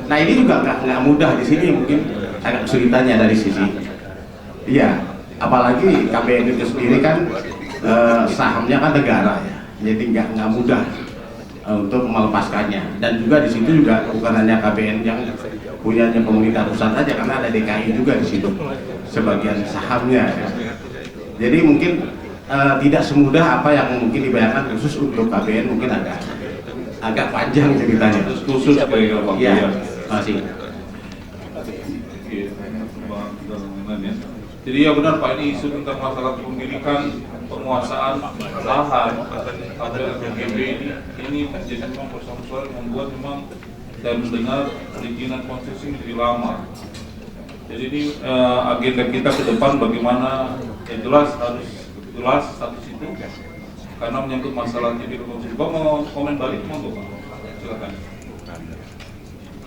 Nah ini juga nggak mudah di sini, mungkin agak kesulitannya dari sisi, iya, apalagi KBN itu sendiri kan sahamnya kan negara ya, jadi nggak mudah untuk melepaskannya. Dan juga di situ juga bukan hanya KBN yang punyanya pemerintah pusat aja, karena ada DKI juga di situ sebagian sahamnya. Ya. Jadi mungkin tidak semudah apa yang mungkin dibayangkan khusus untuk KBN, mungkin agak panjang ceritanya. Khusus ya. Masih. Jadi ya benar Pak, ini isu tentang masalah pemilikan penguasaan lahan HGB ini menjadi memang persoalan membuat memang saya mendengar perizinan konsesi lebih lama. Jadi ini agenda kita ke depan bagaimana jelas harus jelas status itu karena menyangkut masalah jadi konsesi. Pak mau komen balik monggo Pak, silakan.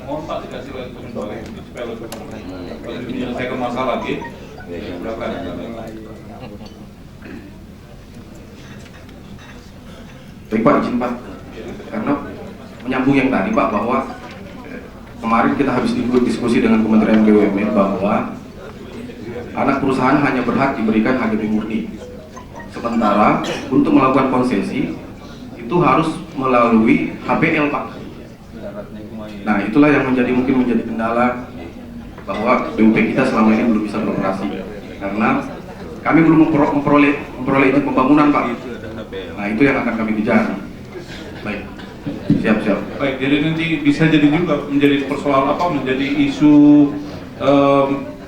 Mohon Pak dikasih lagi komen balik supaya lebih menyelesaikan masalah lagi. Silakan. Baik Pak, izin Pak, karena menyambung yang tadi Pak, bahwa kemarin kita habis diskusi dengan Kementerian BUMN bahwa anak perusahaan hanya berhak diberikan HGB murni, sementara untuk melakukan konsesi itu harus melalui HPL Pak. Nah itulah yang mungkin menjadi kendala bahwa BUP kita selama ini belum bisa beroperasi karena kami belum memperoleh izin pembangunan Pak. Nah itu yang akan kami bicara. Baik, siap. Baik, jadi nanti bisa jadi juga menjadi persoalan menjadi isu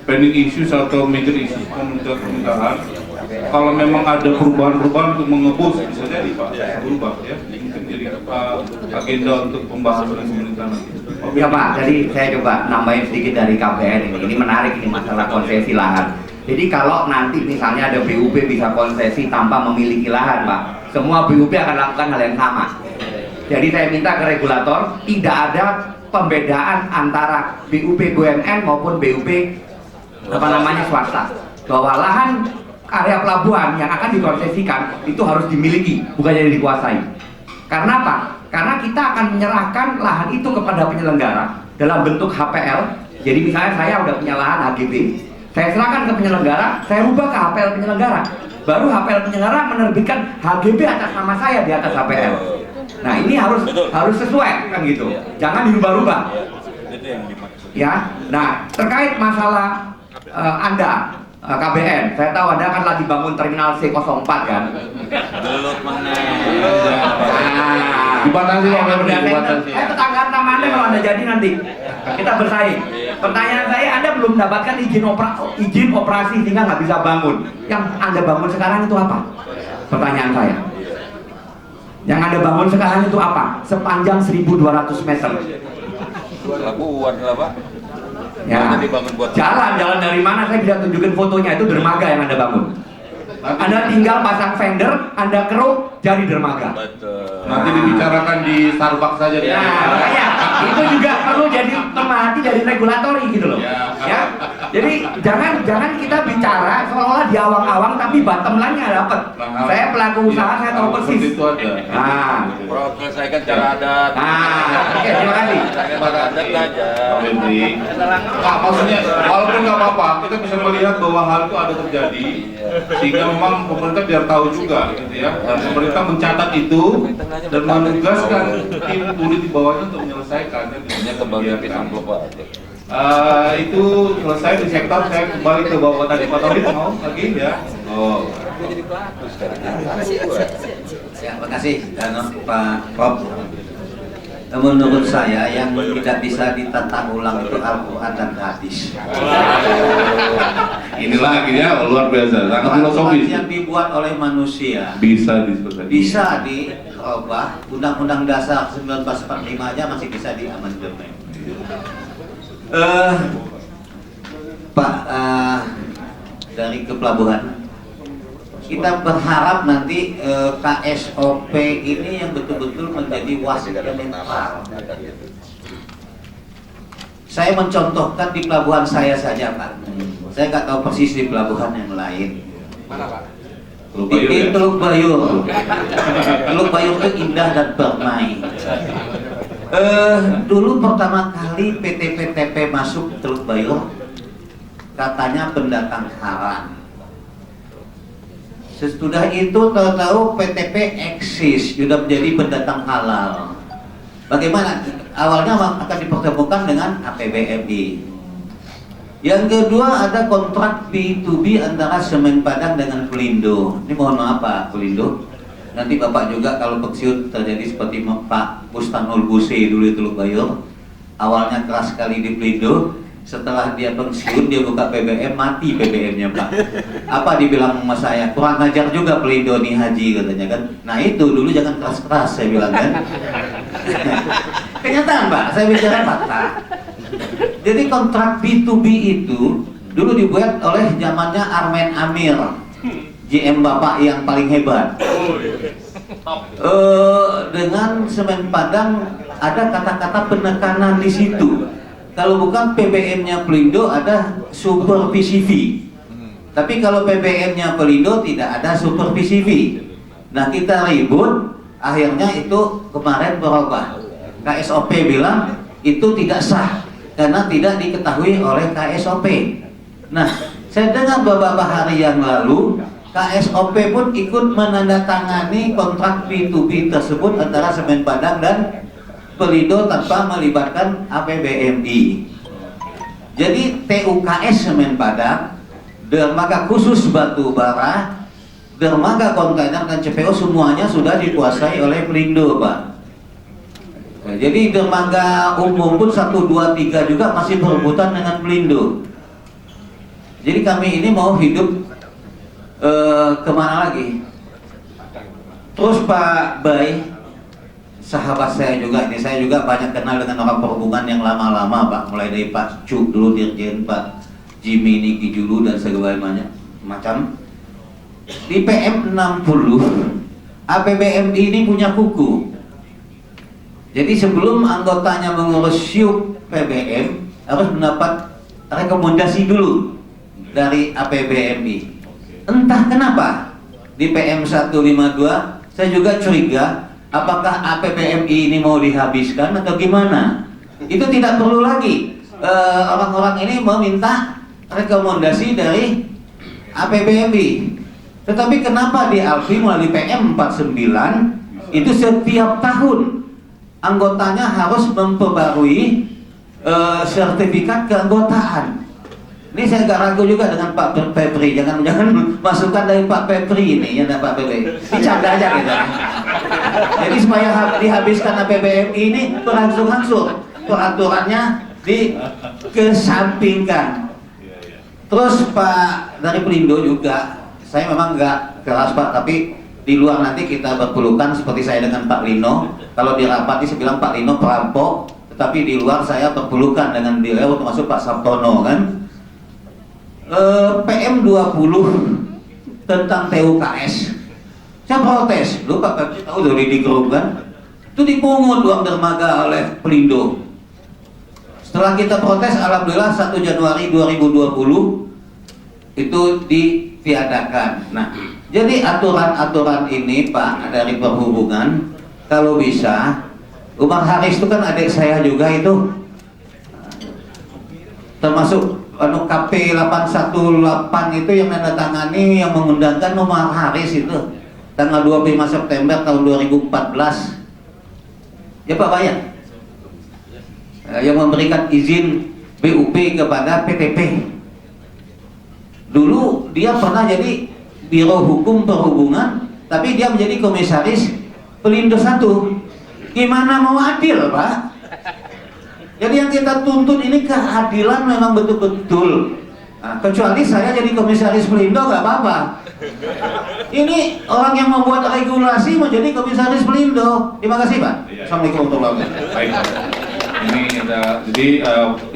pending issues atau major issues pemerintahan. Kalau memang ada perubahan-perubahan untuk mengebus bisa jadi Pak, berubah ya. Mungkin jadi agenda untuk pembahasan pemerintahan nanti. Ya Pak, jadi saya coba nambahin sedikit dari KBN ini menarik ini masalah konsesi lahan. Jadi kalau nanti misalnya ada BUP bisa konsesi tanpa memiliki lahan Pak, semua BUP akan lakukan hal yang sama. Jadi saya minta ke regulator tidak ada pembedaan antara BUP BUMN maupun BUP swasta, bahwa lahan area pelabuhan yang akan dikonsesikan itu harus dimiliki, bukan jadi dikuasai. Karena apa? Karena kita akan menyerahkan lahan itu kepada penyelenggara dalam bentuk HPL. Jadi misalnya saya udah punya lahan HGB, saya serahkan ke penyelenggara, saya rubah ke HPL penyelenggara. Baru HPL penyelenggara menerbitkan HGB atas nama saya di atas HPL. Nah ini harus sesuai kan gitu. Jangan dirubah-rubah. Ya. Nah terkait masalah Anda KBN, saya tahu Anda kan lagi bangun terminal C04 kan? Gelut mana? Dibatasi Pak, tetanggaan sama Anda kalau Anda jadi nanti kita bersaing. Pertanyaan saya, Anda belum mendapatkan izin operasi sehingga nggak bisa bangun. Yang Anda bangun sekarang itu apa? Pertanyaan saya. Yang Anda bangun sekarang itu apa? Sepanjang 1.200 meter. Pelabuhan lah Pak. Ya, jalan dari mana saya bisa tunjukin fotonya, itu dermaga yang Anda bangun. Anda tinggal pasang fender, Anda keruk, jadi dermaga. Betul. Nanti dibicarakan di Starbucks saja. Ya, makanya itu juga perlu jadi pemerhati dari regulatori gitu loh. Ya. Jadi jangan kita bicara seolah-olah di awang-awang tapi bottom line-nya dapat. Saya pelaku usaha, saya tahu persis. Itu ada. Nah, selesaikan cara adat. Oke, terima kasih. Cara adat aja. Pak, maksudnya walaupun nggak apa-apa, kita bisa melihat bahwa hal itu ada terjadi, sehingga memang pemerintah biar tahu juga, gitu ya. Dan pemerintah mencatat itu dan menugaskan tim unit di bawahnya untuk menyelesaikan. Hanya kembali ke amplop Pak. Itu selesai di sektor, saya kembali ke bawah tadi Pak Taufik mau lagi ya. Oh. Ya, terima kasih Pak Prof. Menurut saya yang tidak bisa ditata ulang itu Al-Quran dan hadis. Ini lagi ya, luar biasa, sangat filosofis. Yang dibuat oleh manusia bisa diselesaikan. Bisa diubah. Undang-Undang Dasar 1945 aja masih bisa diamandemen. Pak dari kepelabuhan, kita berharap nanti KSOP ini yang betul-betul menjadi wasit yang netral. Saya mencontohkan di pelabuhan saya saja, Pak. Saya nggak tahu persis di pelabuhan yang lain. Mana, Pak? Di Teluk Bayur. Teluk Bayur itu indah dan permai. Dulu pertama kali PT PTP masuk Teluk Bayur, katanya pendatang haram. Sesudah itu tahu-tahu PTP eksis, sudah menjadi pendatang halal. Bagaimana? Awalnya akan dipertemukan dengan APBMI. Yang kedua ada kontrak B2B antara Semen Padang dengan Pelindo. Ini mohon maaf Pak Pelindo, nanti Bapak juga kalau pensiun terjadi seperti Pak Bustanul Buse dulu di Teluk Bayur. Awalnya keras sekali di Pelindo, setelah dia pensiun dia buka PBM, mati PBM-nya Pak. Apa dibilang sama saya? Kurang ajar juga Pelindo nih Haji katanya kan. Nah itu dulu jangan keras-keras saya bilang kan. Kenyataan Pak, saya bicara fakta. Jadi kontrak B2B itu dulu dibuat oleh zamannya Armen Amir, GM Bapak yang paling hebat. Dengan Semen Padang ada kata-kata penekanan di situ. Kalau bukan PBM-nya Pelindo ada super PCV. Tapi kalau PBM-nya Pelindo tidak ada super PCV. Nah kita ribut, akhirnya itu kemarin berubah. KSOP bilang itu tidak sah karena tidak diketahui oleh KSOP. Nah, saya dengar beberapa hari yang lalu KSOP pun ikut menandatangani kontrak B2B tersebut antara Semen Padang dan Pelindo tanpa melibatkan APBMI. Jadi TUKS Semen Padang, dermaga khusus batu bara, dermaga kontainer dan CPO semuanya sudah dikuasai oleh Pelindo, Pak. Nah, jadi dermaga umum pun 1, 2, 3 juga masih berebutan dengan Pelindo. Jadi kami ini mau hidup kemana lagi? Terus Pak Bay, sahabat saya juga ini, saya juga banyak kenal dengan orang perhubungan yang lama-lama Pak, mulai dari Pak Cuk dulu Dirjen, Pak Jimmy Niki Julu dan segala macam. Di PM 60 APBMI ini punya kuku. Jadi sebelum anggotanya mengurus SYUK PBM harus mendapat rekomendasi dulu dari APBMI. Entah kenapa di PM 152 saya juga curiga apakah APBMI ini mau dihabiskan atau gimana. Itu tidak perlu lagi orang-orang ini meminta rekomendasi dari APBMI. Tetapi kenapa di ALFI melalui PM 49 itu setiap tahun anggotanya harus memperbarui sertifikat keanggotaan. Ini saya agak ragu juga dengan Pak Pepri, jangan masukkan dari Pak Pepri ini, ya Pak Pepri. Ini canda aja gitu. Jadi supaya dihabiskan APBMI ini berangsur-angsur, peraturannya dikesampingkan. Terus Pak dari Pelindo juga, saya memang nggak keras Pak, tapi di luar nanti kita berpelukan seperti saya dengan Pak Lino. Kalau di rapat saya bilang Pak Lino perampok, tetapi di luar saya berpelukan dengan beliau, termasuk Pak Sabtono kan. PM 20 tentang TUKS, saya protes. Lu Pak Pepsi tahu dari di grup kan, itu dipungut uang dermaga oleh Pelindo. Setelah kita protes, alhamdulillah 1 Januari 2020 itu ditiadakan. Nah, jadi aturan-aturan ini Pak dari perhubungan, kalau bisa, Umar Haris itu kan adik saya juga itu, termasuk KP 818 itu yang menandatangani, yang mengundangkan Umar Haris itu tanggal 25 September tahun 2014. Ya Pak Bayan, yang memberikan izin BUP kepada PTP. Dulu dia pernah jadi Biro Hukum Perhubungan, tapi dia menjadi komisaris Pelindo 1. Gimana mau adil Pak? Jadi yang kita tuntut ini keadilan memang betul-betul. Nah, kecuali saya jadi komisaris Pelindo nggak apa-apa. Ini orang yang membuat regulasi mau jadi komisaris Pelindo. Terima kasih Pak. Assalamualaikum warahmatullahi wabarakatuh. Ini ada, jadi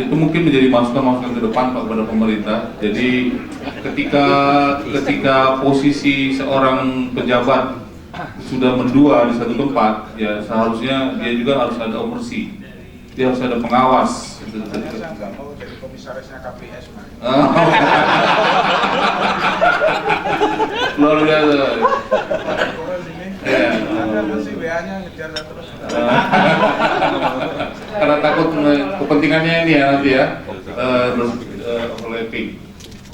itu mungkin menjadi masukan-masukan ke depan Pak kepada pemerintah. Jadi ketika posisi seorang pejabat sudah mendua di satu tempat, ya seharusnya dia juga harus ada oversee, dia harus ada pengawas. Nggak mau jadi komisarisnya KPS. Luar biasa. Ya. Masih WA-nya ngejar terus. Karena takut kepentingannya ini ya nanti ya, overlapping.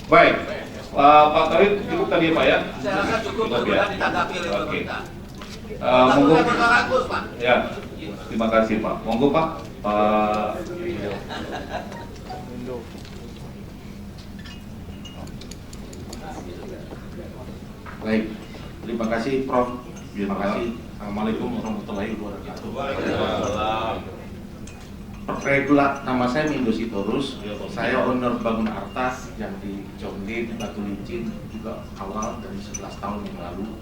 Baik, Pak Karit cukup tadi ya Pak ya? Saya rasa cukup ya. Ditanggapi oleh pemerintah. Monggo. Bagus, Pak. Ya, terima kasih Pak. Monggo Pak. Baik, terima kasih Prof. Terima kasih. Assalamualaikum warahmatullahi wabarakatuh. Nama saya Mindo Sitorus. Saya owner Bangun Artas yang di Jonglin, Batu Licin juga awal dari 11 tahun yang lalu.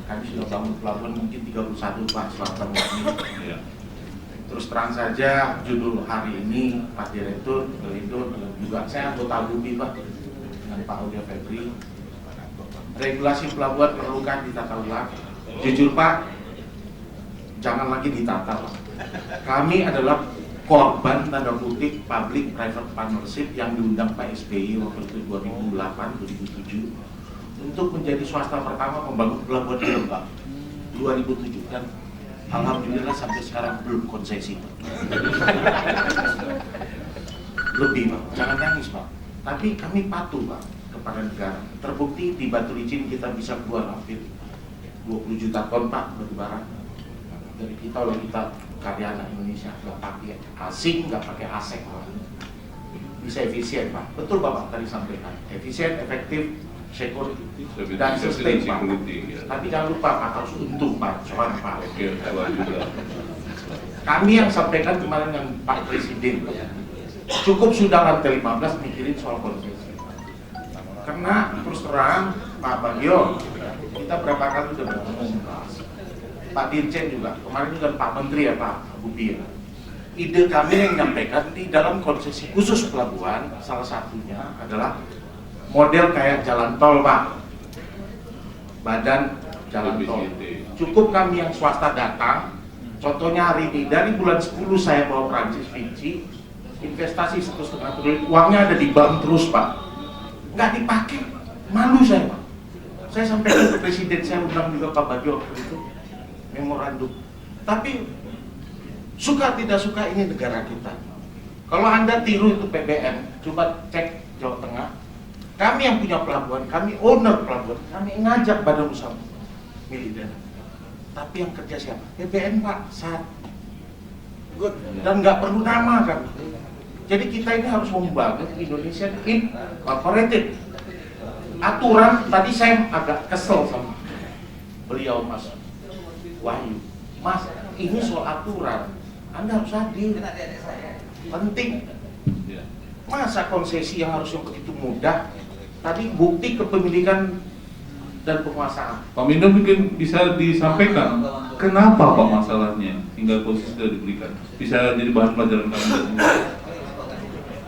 Kami sudah bangun pelabuhan mungkin 31 Pak selatan ini. Terus terang saja judul hari ini Pak Direktur Pelindo juga saya anggota BUPI Pak dengan Pak Aulia Febri. Regulasi pelabuhan perlukan ditata ulang. Jujur Pak, jangan lagi ditata Pak. Kami adalah korban tanda kutip public private partnership yang diundang Pak SBY waktu itu 2008-2007 untuk menjadi swasta pertama membangun pelabuhan di Lembang 2007 kan. Alhamdulillah sampai sekarang belum konsesi Pak. Lebih Pak, jangan nangis Pak. Tapi kami patuh Pak kepada negara. Terbukti di Batu Licin kita bisa keluar hampir 20 juta ton Pak batu bara dari kita oleh kita karya anak Indonesia, nggak pakai asing, nggak pakai asing Pak. Bisa efisien Pak. Betul Bapak tadi sampaikan. Efisien, efektif, secure dan sustain Pak. Tapi jangan lupa Pak, harus untung Pak, soalnya Pak. Kami yang sampaikan kemarin dengan Pak Presiden, cukup sudah lantai 15 mikirin soal konsesi. Karena terus terang Pak Bagio, kita berapa kali sudah ngomong Pak Dirjen juga, kemarin juga Pak Menteri ya Pak Budi ya. Ide kami yang menyampaikan di dalam konsesi khusus pelabuhan, salah satunya adalah model kayak jalan tol Pak, badan jalan tol. Cukup kami yang swasta datang, contohnya hari ini dari bulan 10 saya bawa Prancis Vinci, investasi 1,5 triliun, uangnya ada di bank terus Pak, nggak dipakai, malu saya Pak. Saya sampaikan ke Presiden, saya undang juga Pak Bagio itu memorandum. Tapi suka tidak suka ini negara kita. Kalau Anda tiru itu PBM, coba cek Jawa Tengah. Kami yang punya pelabuhan, kami owner pelabuhan, kami ngajak badan usaha milik daerah. Tapi yang kerja siapa? PBM Pak, saat good dan nggak perlu nama kan. Jadi kita ini harus membangun Indonesia Incorporated. Aturan tadi saya agak kesel sama beliau Mas Wahyu. Mas, ini soal aturan. Anda harus hadir. Penting. Masa konsesi yang harusnya begitu mudah? Tadi bukti kepemilikan dan penguasaan. Pak Mindo mungkin bisa disampaikan kenapa Pak masalahnya hingga posisi sudah diberikan. Bisa jadi bahan pelajaran kami.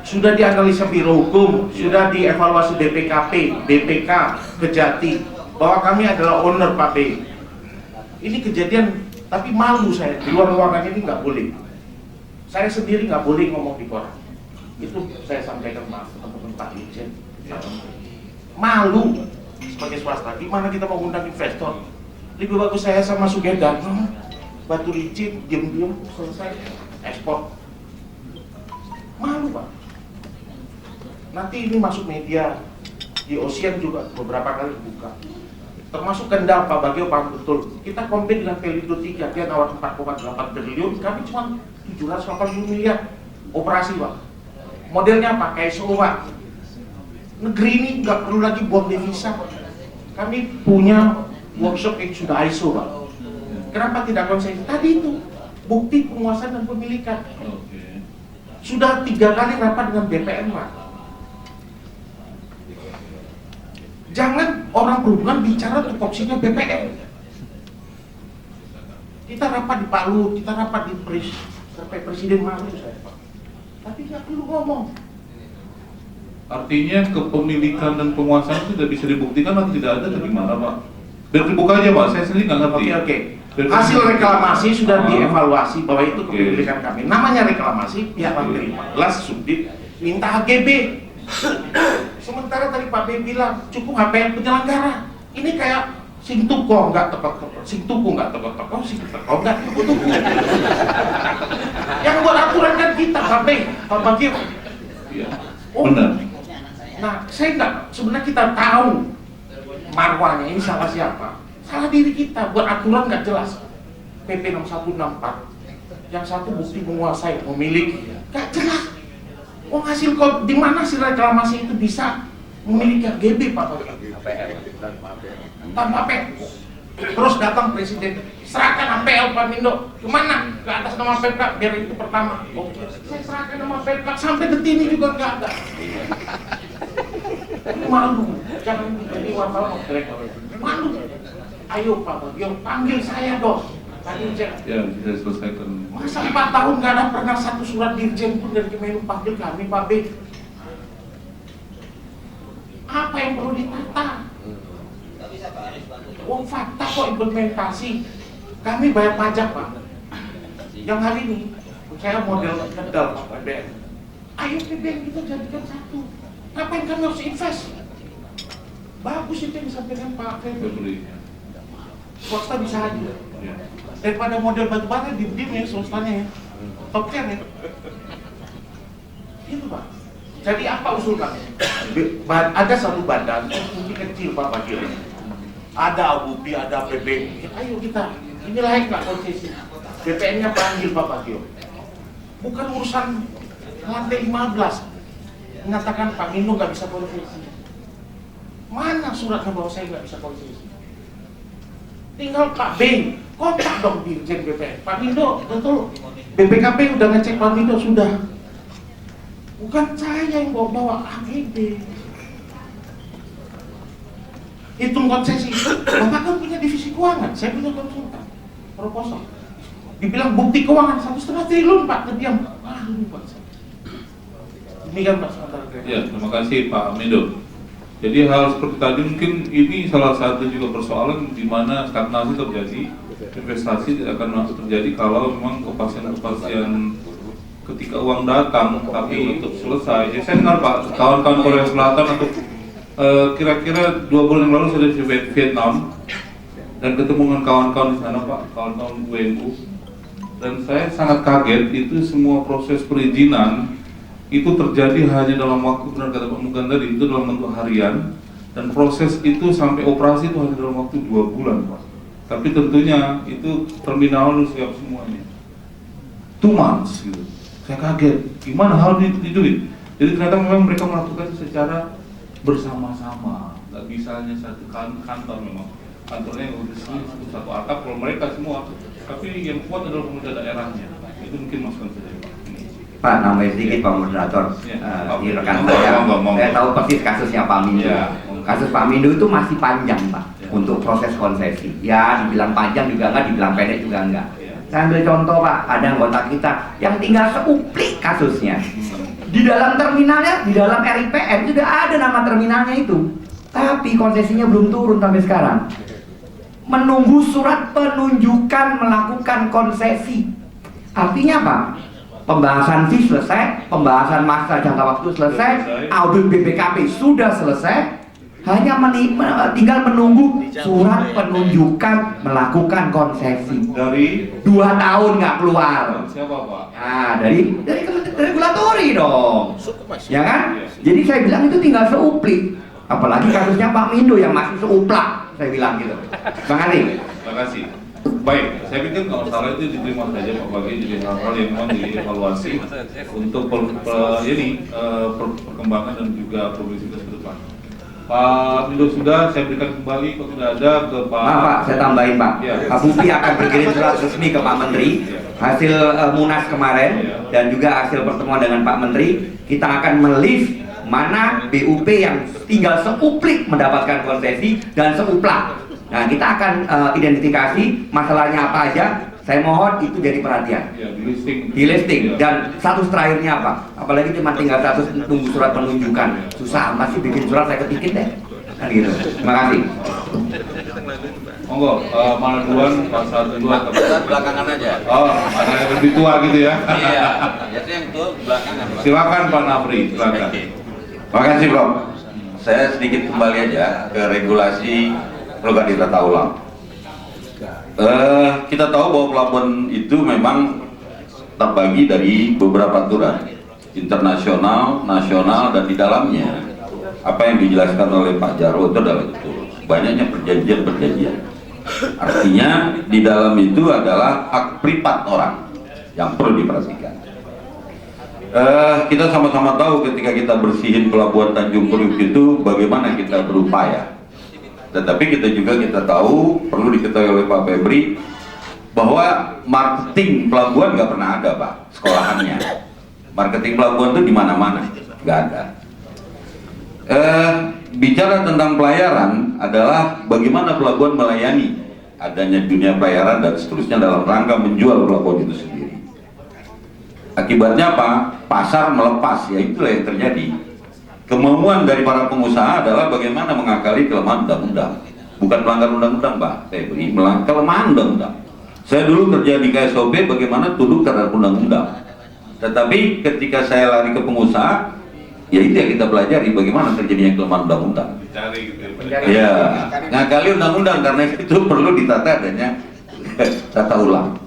Sudah dianalisa Biro Hukum, sudah dievaluasi DPKP, DPK, Kejati, bahwa kami adalah owner Pak B. Ini kejadian, tapi malu saya, di luar ruangan ini nggak boleh. Saya sendiri nggak boleh ngomong di koran. Itu saya sampaikan teman-teman Pak Dirjen. Malu sebagai swasta, gimana kita mau undang investor? Lebih bagus saya sama Sugedan, Batu Licin, diam-diam selesai, ekspor. Malu Pak. Nanti ini masuk media, di Ocean juga beberapa kali buka. Termasuk Kendal, Pak Bagio paham betul. Kita compete dengan Pelindo 3, dia nawar 4,8 triliun, kami cuma 780 miliar operasi Pak. Modelnya apa? KSO Pak. Negeri ini nggak perlu lagi buang devisa. Kami punya workshop yang sudah ISO Pak. Kenapa tidak konsesi? Tadi itu, bukti penguasaan dan pemilikan. Sudah 3 kali rapat dengan BPN Pak. Jangan orang perhubungan bicara tupoksinya BPN. Kita rapat di Pak Luhut, kita rapat di Sampai presiden malu saya Pak. Tapi nggak perlu ngomong. Artinya kepemilikan dan penguasaan itu tidak bisa dibuktikan atau tidak ada, atau gimana Pak? Biar terbuka aja Pak, saya sendiri nggak ngerti. Oke. Hasil reklamasi sudah dievaluasi bahwa itu kepemilikan kami. Namanya reklamasi, pihak penerima, subdit, minta HGB. Sementara tadi Pak B bilang cukup HPL penyelenggara. Ini kayak sing tuko nggak teko-teko, sing tuku nggak teko-teko, sing teko nggak teko-teko. Yang buat aturan kan kita, Pak B, Pak Bagio. Iya. Benar. Nah, saya nggak, sebenarnya kita tahu marwahnya ini salah siapa? Salah diri kita, buat aturan nggak jelas. PP 6164, yang satu bukti menguasai, memiliki, nggak jelas. Oh hasil di mana hasil reklamasi itu bisa memiliki HGB Pak? Tanpa APL. Terus datang presiden, serahkan APL Pak Mindo. Kemana? Ke atas nama PK, biar itu pertama. Oke, saya serahkan nama PK, sampai detik ini juga nggak ada. Malu, jangan jadi wartawan malu. Ayo Pak Bagio, panggil saya dong. Ya, bisa selesaikan. Masa 4 tahun nggak ada pernah satu surat dirjen pun dari Kemenlu panggil kami Pak B. Apa yang perlu ditata? Oh fakta kok implementasi. Kami bayar pajak Pak. Yang hari ini saya model ngedal Pak PBN. Ayo PBN kita jadikan satu. Ngapain kami harus invest? Bagus itu yang disampaikan Pak Febri. Swasta bisa hadir. Daripada model batu-bata diem ya swastanya ya. Top 10 ya. Itu Pak. Jadi apa usul kami? Ada satu badan, mungkin kecil Pak Bagio. Ada ABUPI, ada PBN. Ayo kita, ini layak nggak konsesi? BPN-nya panggil Pak Bagio. Bukan urusan lantai 15. Mengatakan Pak Mindo nggak bisa konsesi. Mana suratnya bahwa saya nggak bisa konsesi? Tinggal Pak B, kontak dong Dirjen BPN. Pak Mindo, betul. BPKP udah ngecek Pak Mindo, sudah. Bukan saya yang bawa HGB. Hitung konsesi. Bapak kan punya divisi keuangan, saya punya konsultan. Proposal. Dibilang bukti keuangan 1,5 triliun Pak, terdiam. Ini Pak. Ini kan Pak sementara. Ya, terima kasih Pak Mindo. Jadi hal seperti tadi mungkin ini salah satu juga persoalan di mana stagnasi terjadi, investasi tidak akan terjadi kalau memang kepastian ketika uang datang tapi untuk selesai. Ya, saya dengar Pak, kawan-kawan Korea Selatan atau kira-kira 2 bulan yang lalu saya di Vietnam dan ketemu dengan kawan-kawan di sana Pak, kawan-kawan WNU, dan saya sangat kaget itu semua proses perizinan itu terjadi hanya dalam waktu, benar kata Pak Mugan tadi, itu dalam bentuk harian, dan proses itu sampai operasi itu hanya dalam waktu 2 bulan Pak. Tapi tentunya itu terminal harus siap semuanya 2 months gitu. Saya kaget, gimana hal itu? Jadi ternyata memang mereka melakukan secara bersama-sama, nggak bisa hanya satu kantor, memang kantornya yang udah satu atap kalau mereka semua, tapi yang kuat adalah pemerintah daerahnya. Itu mungkin masukan saja Pak, nambahin sedikit Pak Moderator, di rekan saya tahu persis kasusnya Pak Mindo. Kasus Pak Mindo itu masih panjang Pak untuk proses konsesi. Ya, dibilang panjang juga enggak, dibilang pendek juga enggak. Saya ambil contoh Pak, ada anggota kita yang tinggal seuplik kasusnya. Di dalam terminalnya, di dalam RIPN sudah ada nama terminalnya itu, tapi konsesinya belum turun sampai sekarang. Menunggu surat penunjukan melakukan konsesi. Artinya apa? Pembahasan fee selesai, pembahasan masa jangka waktu selesai, audit BPKP sudah selesai, hanya tinggal menunggu surat penunjukan melakukan konsesi. Dari 2 tahun nggak keluar. Siapa Pak? Nah, dari regulatori dong, ya kan? Jadi saya bilang itu tinggal seuplik. Apalagi kasusnya Pak Mindo yang masih seuplak, saya bilang gitu. Bang Ari. Terima kasih. Baik, saya pikir kalau salah itu diterima saja Pak Bagi, jadi hal-hal yang memang dievaluasi untuk perkembangan dan juga progresivitas ke depan. Pak Mindo sudah, saya berikan kembali kalau tidak ada ke Pak. Pak, saya tambahin Pak. Ya. Pak Bupati akan berkirim surat resmi ke Pak Menteri hasil Munas kemarin dan juga hasil pertemuan dengan Pak Menteri. Kita akan melist mana BUP yang tinggal seuplik mendapatkan konsesi dan seuplak. Nah, kita akan identifikasi masalahnya apa aja, Saya mohon itu jadi perhatian. Di listing. Dan status terakhirnya apa? Apalagi cuma tinggal status tunggu surat penunjukan. Susah amat sih bikin surat, saya ketikin deh. Kan gitu. Terima kasih. Monggo, mana duluan, Pak Satu duluan. Belakangan aja. Oh, ada yang lebih tua gitu ya? Iya, biasanya yang tua belakangan. Silakan Pak Nafri, silakan. Terima kasih, Prof. Saya sedikit kembali aja ke regulasi pelukan tata ulang. Kita tahu bahwa pelabuhan itu memang terbagi dari beberapa aturan internasional, nasional, dan di dalamnya apa yang dijelaskan oleh Pak Jarwo itu adalah betul. Banyaknya perjanjian-perjanjian. Artinya di dalam itu adalah hak privat orang yang perlu diperhatikan. Kita sama-sama tahu ketika kita bersihin pelabuhan Tanjung Priuk itu bagaimana kita berupaya. Tetapi kita tahu, perlu diketahui oleh Pak Febri, bahwa marketing pelabuhan nggak pernah ada, Pak, sekolahannya. Marketing pelabuhan itu di mana-mana, nggak ada. Bicara tentang pelayaran adalah bagaimana pelabuhan melayani adanya dunia pelayaran dan seterusnya dalam rangka menjual pelabuhan itu sendiri. Akibatnya apa? Pasar melepas, ya itulah yang terjadi. Kemauan dari para pengusaha adalah bagaimana mengakali kelemahan undang-undang. Bukan melanggar undang-undang, Pak Febri, kelemahan undang-undang. Saya dulu kerja di KSOP bagaimana tunduk terhadap undang-undang. Tetapi ketika saya lari ke pengusaha, ya itu yang kita pelajari bagaimana terjadinya kelemahan undang-undang. Ya, ngakali undang-undang karena itu perlu ditata adanya tata ulang.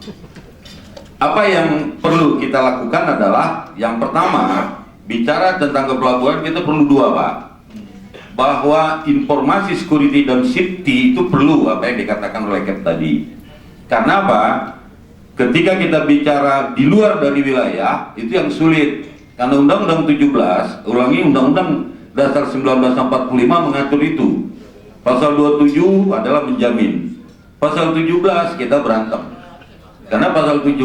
Apa yang perlu kita lakukan adalah yang pertama, bicara tentang kepelabuhan kita perlu dua, Pak. Bahwa informasi security dan safety itu perlu apa yang dikatakan oleh Cap tadi. Karena apa? Ketika kita bicara di luar dari wilayah itu yang sulit. Karena Undang-Undang 17, ulangi Undang-Undang Dasar 1945 mengatur itu. Pasal 27 adalah menjamin. Pasal 17 kita berantem. Karena pasal 17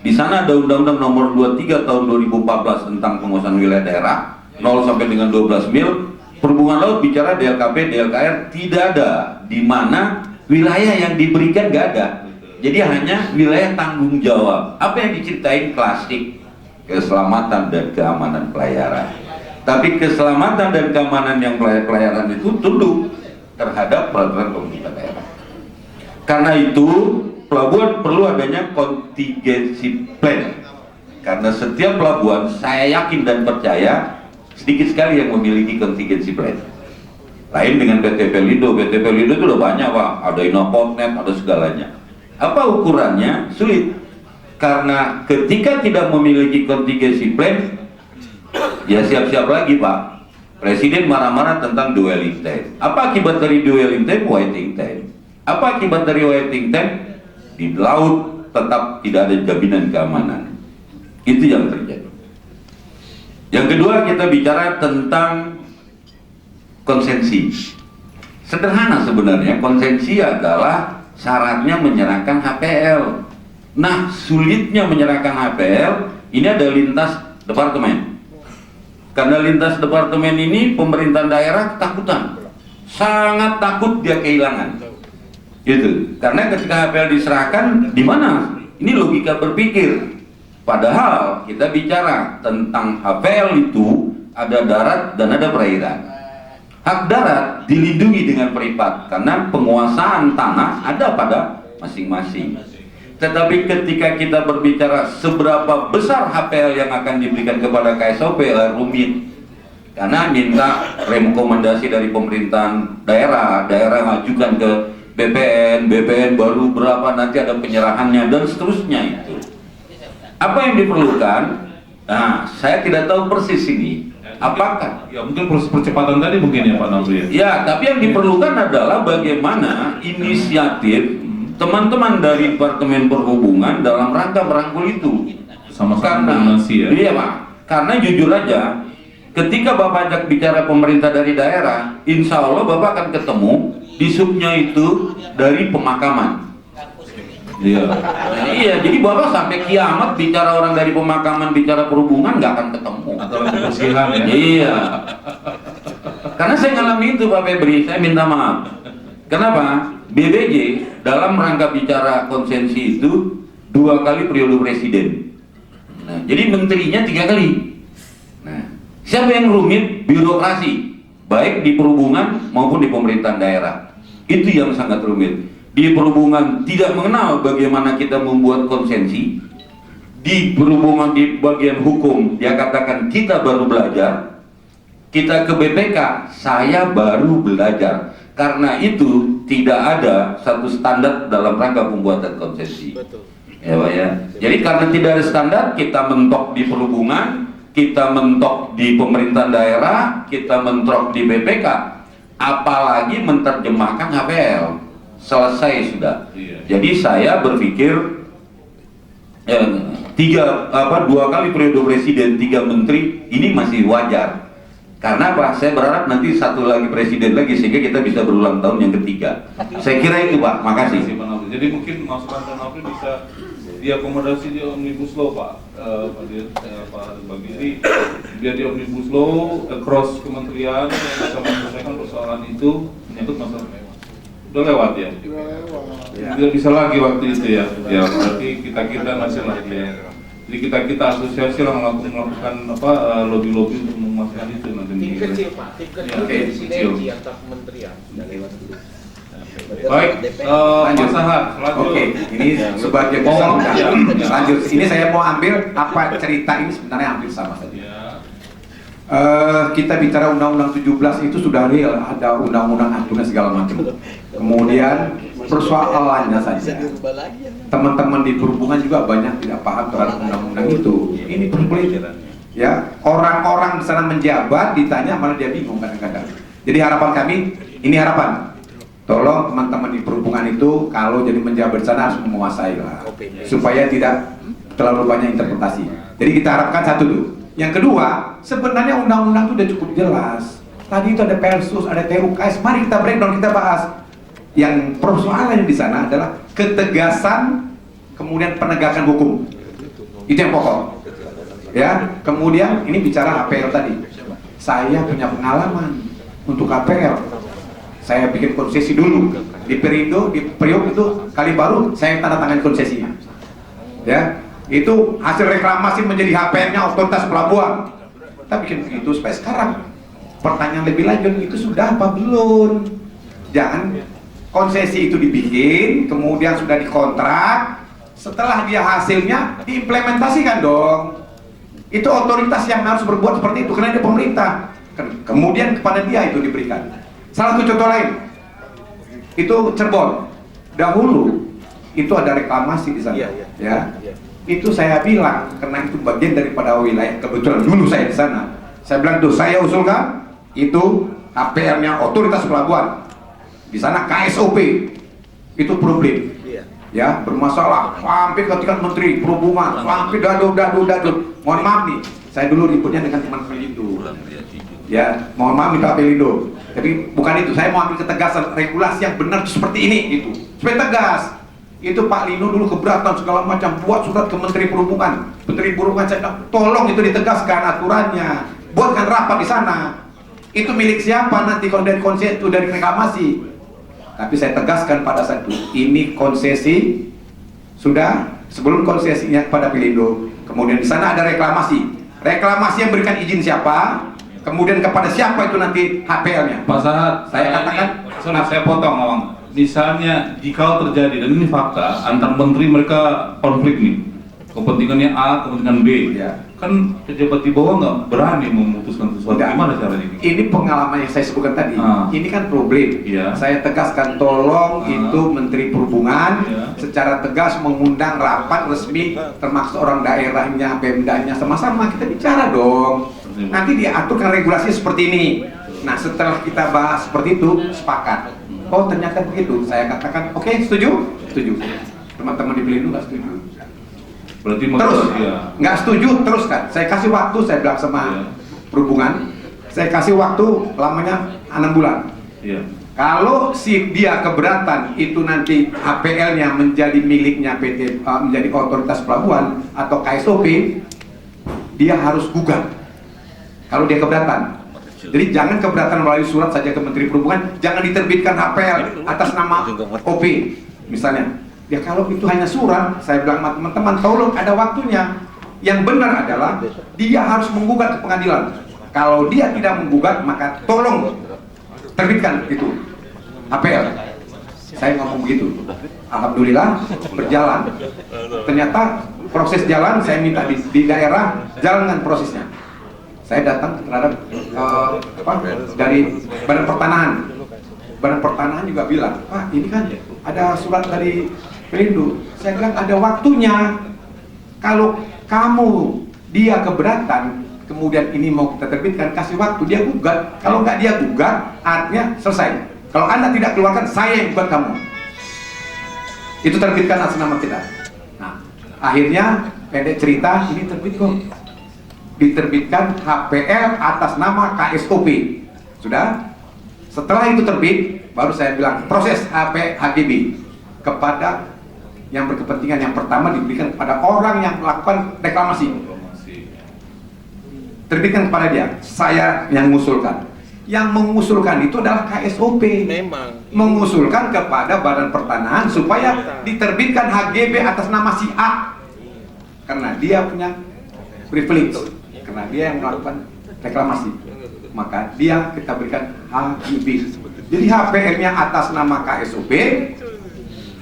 di sana ada Undang-Undang nomor 23 tahun 2014 tentang penguasaan wilayah daerah 0 sampai dengan 12 mil. Perhubungan laut bicara DLKP, DLKR tidak ada, di mana wilayah yang diberikan nggak ada. Jadi hanya wilayah tanggung jawab. Apa yang diceritain klasik, keselamatan dan keamanan pelayaran. Tapi keselamatan dan keamanan yang pelayaran itu tunduk terhadap peraturan pemerintah daerah. Karena itu pelabuhan perlu adanya contingency plan. Karena setiap pelabuhan saya yakin dan percaya sedikit sekali yang memiliki contingency plan. Lain dengan PT Pelindo. PT Pelindo itu udah banyak, Pak. Ada Inopotnet, ada segalanya. Apa ukurannya? Sulit. Karena ketika tidak memiliki contingency plan, ya siap-siap lagi, Pak. Presiden marah-marah tentang dwelling time. Apa akibat dari dwelling time? Waiting time. Apa akibat dari waiting time? Di laut tetap tidak ada jaminan keamanan. Itu yang terjadi. Yang kedua, kita bicara tentang konsensi. Sederhana sebenarnya, konsensi adalah syaratnya menyerahkan HPL. Nah, sulitnya menyerahkan HPL ini ada lintas departemen. Karena lintas departemen ini pemerintahan daerah ketakutan, sangat takut dia kehilangan. Gitu. Karena ketika HPL diserahkan, di mana? Ini logika berpikir. Padahal kita bicara tentang HPL itu ada darat dan ada perairan. Hak darat dilindungi dengan privat karena penguasaan tanah ada pada masing-masing. Tetapi ketika kita berbicara seberapa besar HPL yang akan diberikan kepada KSOP rumit. Karena minta rekomendasi dari pemerintahan daerah, daerah ngajukan ke BPN, BPN baru berapa nanti ada penyerahannya dan seterusnya itu. Apa yang diperlukan? Nah, saya tidak tahu persis ini. Apakah? Ya mungkin proses percepatan tadi mungkin ya Pak Nafri. Ya, tapi yang diperlukan adalah bagaimana inisiatif teman-teman dari Departemen Perhubungan dalam rangka merangkul itu. Sama-sama koordinasi ya. Iya, Pak. Karena jujur aja, ketika Bapak ajak bicara pemerintah dari daerah, insya Allah Bapak akan ketemu di subnya itu dari pemakaman. Iya. Iya, jadi Bapak sampai kiamat bicara orang dari pemakaman, bicara perhubungan nggak akan ketemu. Atau kebersihan ya. Iya. Karena saya ngalami itu Pak Febri, saya minta maaf. Kenapa? BBJ dalam rangka bicara konsensi itu 2 kali periode presiden. Nah, jadi menterinya 3 kali. Nah, siapa yang rumit? Birokrasi, baik di perhubungan maupun di pemerintahan daerah. Itu yang sangat rumit. Di perhubungan tidak mengenal bagaimana kita membuat konsensi. Di perhubungan di bagian hukum dia katakan kita baru belajar. Kita ke BPK, saya baru belajar. Karena itu tidak ada satu standar dalam rangka pembuatan konsensi. Ya Pak ya. Jadi karena tidak ada standar, kita mentok di perhubungan, kita mentok di pemerintahan daerah, kita mentok di BPK, apalagi menerjemahkan HPL. Selesai sudah. Jadi saya berpikir 2 kali periode presiden, 3 menteri ini masih wajar. Karena apa? Saya berharap nanti 1 lagi presiden lagi sehingga kita bisa berulang tahun yang ketiga. Saya kira itu Pak. Makasih. Jadi mungkin masukan Bang Nofri bisa diakomodasi di Omnibus Law Pak. Pak Bagiri, biar di Omnibus Law across kementerian bisa menyelesaikan persoalan itu menyangkut masalah mewah. Udah lewat ya? Tidak bisa lagi waktu itu ya. Ya berarti kita masih lagi ya. Jadi kita asosiasi lah melakukan lobby-lobby untuk memastikan itu nanti. Tim kecil Pak, tim kecil sinergi antar kementerian. Baik, Mas Ahad, lanjut. Oke, ini sebagai kesan lanjut. Ini saya mau ambil apa cerita ini sebenarnya hampir sama saja. Kita bicara Undang-Undang 17 itu sudah real, ada undang-undang aturan segala macam. Kemudian persoalannya saja, teman-teman di perhubungan juga banyak tidak paham terhadap undang-undang itu. Ini problem. Ya, orang-orang di sana menjabat ditanya malah dia bingung kadang-kadang. Jadi harapan kami, ini harapan. Tolong teman-teman di perhubungan itu kalau jadi menjabat di sana harus menguasai lah, supaya tidak terlalu banyak interpretasi. Jadi kita harapkan satu dulu. Yang kedua, sebenarnya undang-undang itu sudah cukup jelas. Tadi itu ada Persus, ada TUKS. Mari kita breakdown, kita bahas. Yang persoalan di sana adalah ketegasan, kemudian penegakan hukum. Itu yang pokok. Ya, kemudian ini bicara HPL tadi. Saya punya pengalaman untuk HPL. Saya bikin konsesi dulu di Perindo, di Priok itu kali baru saya tanda tangan konsesinya. Ya, itu hasil reklamasi menjadi HPL-nya otoritas pelabuhan. Kita bikin begitu supaya sekarang pertanyaan lebih lanjut itu sudah apa belum? Jangan konsesi itu dibikin, kemudian sudah dikontrak, setelah dia hasilnya diimplementasikan dong. Itu otoritas yang harus berbuat seperti itu karena dia pemerintah. Kemudian kepada dia itu diberikan. Salah satu contoh lain, itu Cirebon. Dahulu itu ada reklamasi di sana, ya. Itu saya bilang karena itu bagian daripada wilayah, kebetulan dulu saya di sana. Saya bilang tuh saya usulkan itu HPL-nya otoritas pelabuhan. Di sana KSOP itu problem, ya bermasalah. Sampai ketika Menteri Perhubungan, sampai dadu. Mohon maaf nih, saya dulu ributnya dengan teman Pelindo. Ya, mohon maaf minta Pelindo. Tapi bukan itu, saya mau ambil ketegasan regulasi yang benar seperti ini gitu. Supaya tegas. Itu Pak Lino dulu keberatan segala macam, buat surat ke Menteri Perhubungan. Menteri Perhubungan saya bilang, tolong itu ditegaskan aturannya. Buatkan rapat di sana. Itu milik siapa nanti kalau dari konsesi itu dari reklamasi. Tapi saya tegaskan pada saat itu, ini konsesi sudah sebelum konsesinya pada Pelindo. Kemudian di sana ada reklamasi. Reklamasi yang berikan izin siapa? Kemudian kepada siapa itu nanti HPL-nya? Pak Sahat, saya katakan, saya potong Awang. Misalnya jika terjadi, dan ini fakta, antar menteri mereka konflik nih, kepentingannya A, kepentingan B, kan pejabat di bawah nggak berani memutuskan sesuatu. Gimana caranya? Ini pengalaman yang saya sebutkan tadi. Ini kan problem. Saya tegaskan, tolong itu Menteri Perhubungan secara tegas mengundang rapat resmi, termasuk orang daerahnya, Pemdanya, sama-sama kita bicara dong. Nanti diaturkan regulasinya seperti ini. Nah, setelah kita bahas seperti itu, sepakat. Oh, ternyata begitu. Saya katakan, oke, setuju? Setuju. Teman-teman di Pelindo nggak setuju. Berarti terus nggak setuju terus kan? Saya kasih waktu, saya bilang sama Perhubungan, saya kasih waktu lamanya 6 bulan. Kalau si dia keberatan itu nanti HPL-nya menjadi miliknya PT, menjadi otoritas pelabuhan atau KSOP, dia harus gugat. Kalau dia keberatan, Jadi jangan keberatan melalui surat saja ke Menteri Perhubungan, jangan diterbitkan HPL atas nama OP misalnya. Ya kalau itu hanya surat, saya bilang sama teman-teman, tolong ada waktunya. Yang benar adalah dia harus menggugat ke pengadilan. Kalau dia tidak menggugat, maka tolong terbitkan itu HPL. Saya ngomong begitu. Alhamdulillah berjalan. Ternyata proses jalan, saya minta di daerah jalankan prosesnya. Saya datang terhadap dari Badan Pertanahan. Badan Pertanahan juga bilang, Pak ini kan ada surat dari Pelindo. Saya bilang ada waktunya. Kalau kamu dia keberatan, kemudian ini mau kita terbitkan, kasih waktu dia gugat. Kalau nggak dia gugat, artinya selesai. Kalau Anda tidak keluarkan, saya yang gugat kamu. Itu terbitkan atas nama kita. Nah, akhirnya pendek cerita ini terbit kok. Diterbitkan HPL atas nama KSOP. Sudah? Setelah itu terbit, baru saya bilang proses HGB kepada yang berkepentingan. Yang pertama diberikan kepada orang yang melakukan reklamasi. Terbitkan kepada dia. Saya yang mengusulkan. Yang mengusulkan itu adalah KSOP. Mengusulkan kepada Badan Pertanahan supaya diterbitkan HGB atas nama si A. Karena dia punya privilege. Karena dia yang melakukan reklamasi, maka dia kita berikan HGB. Jadi HPL-nya atas nama KSOP,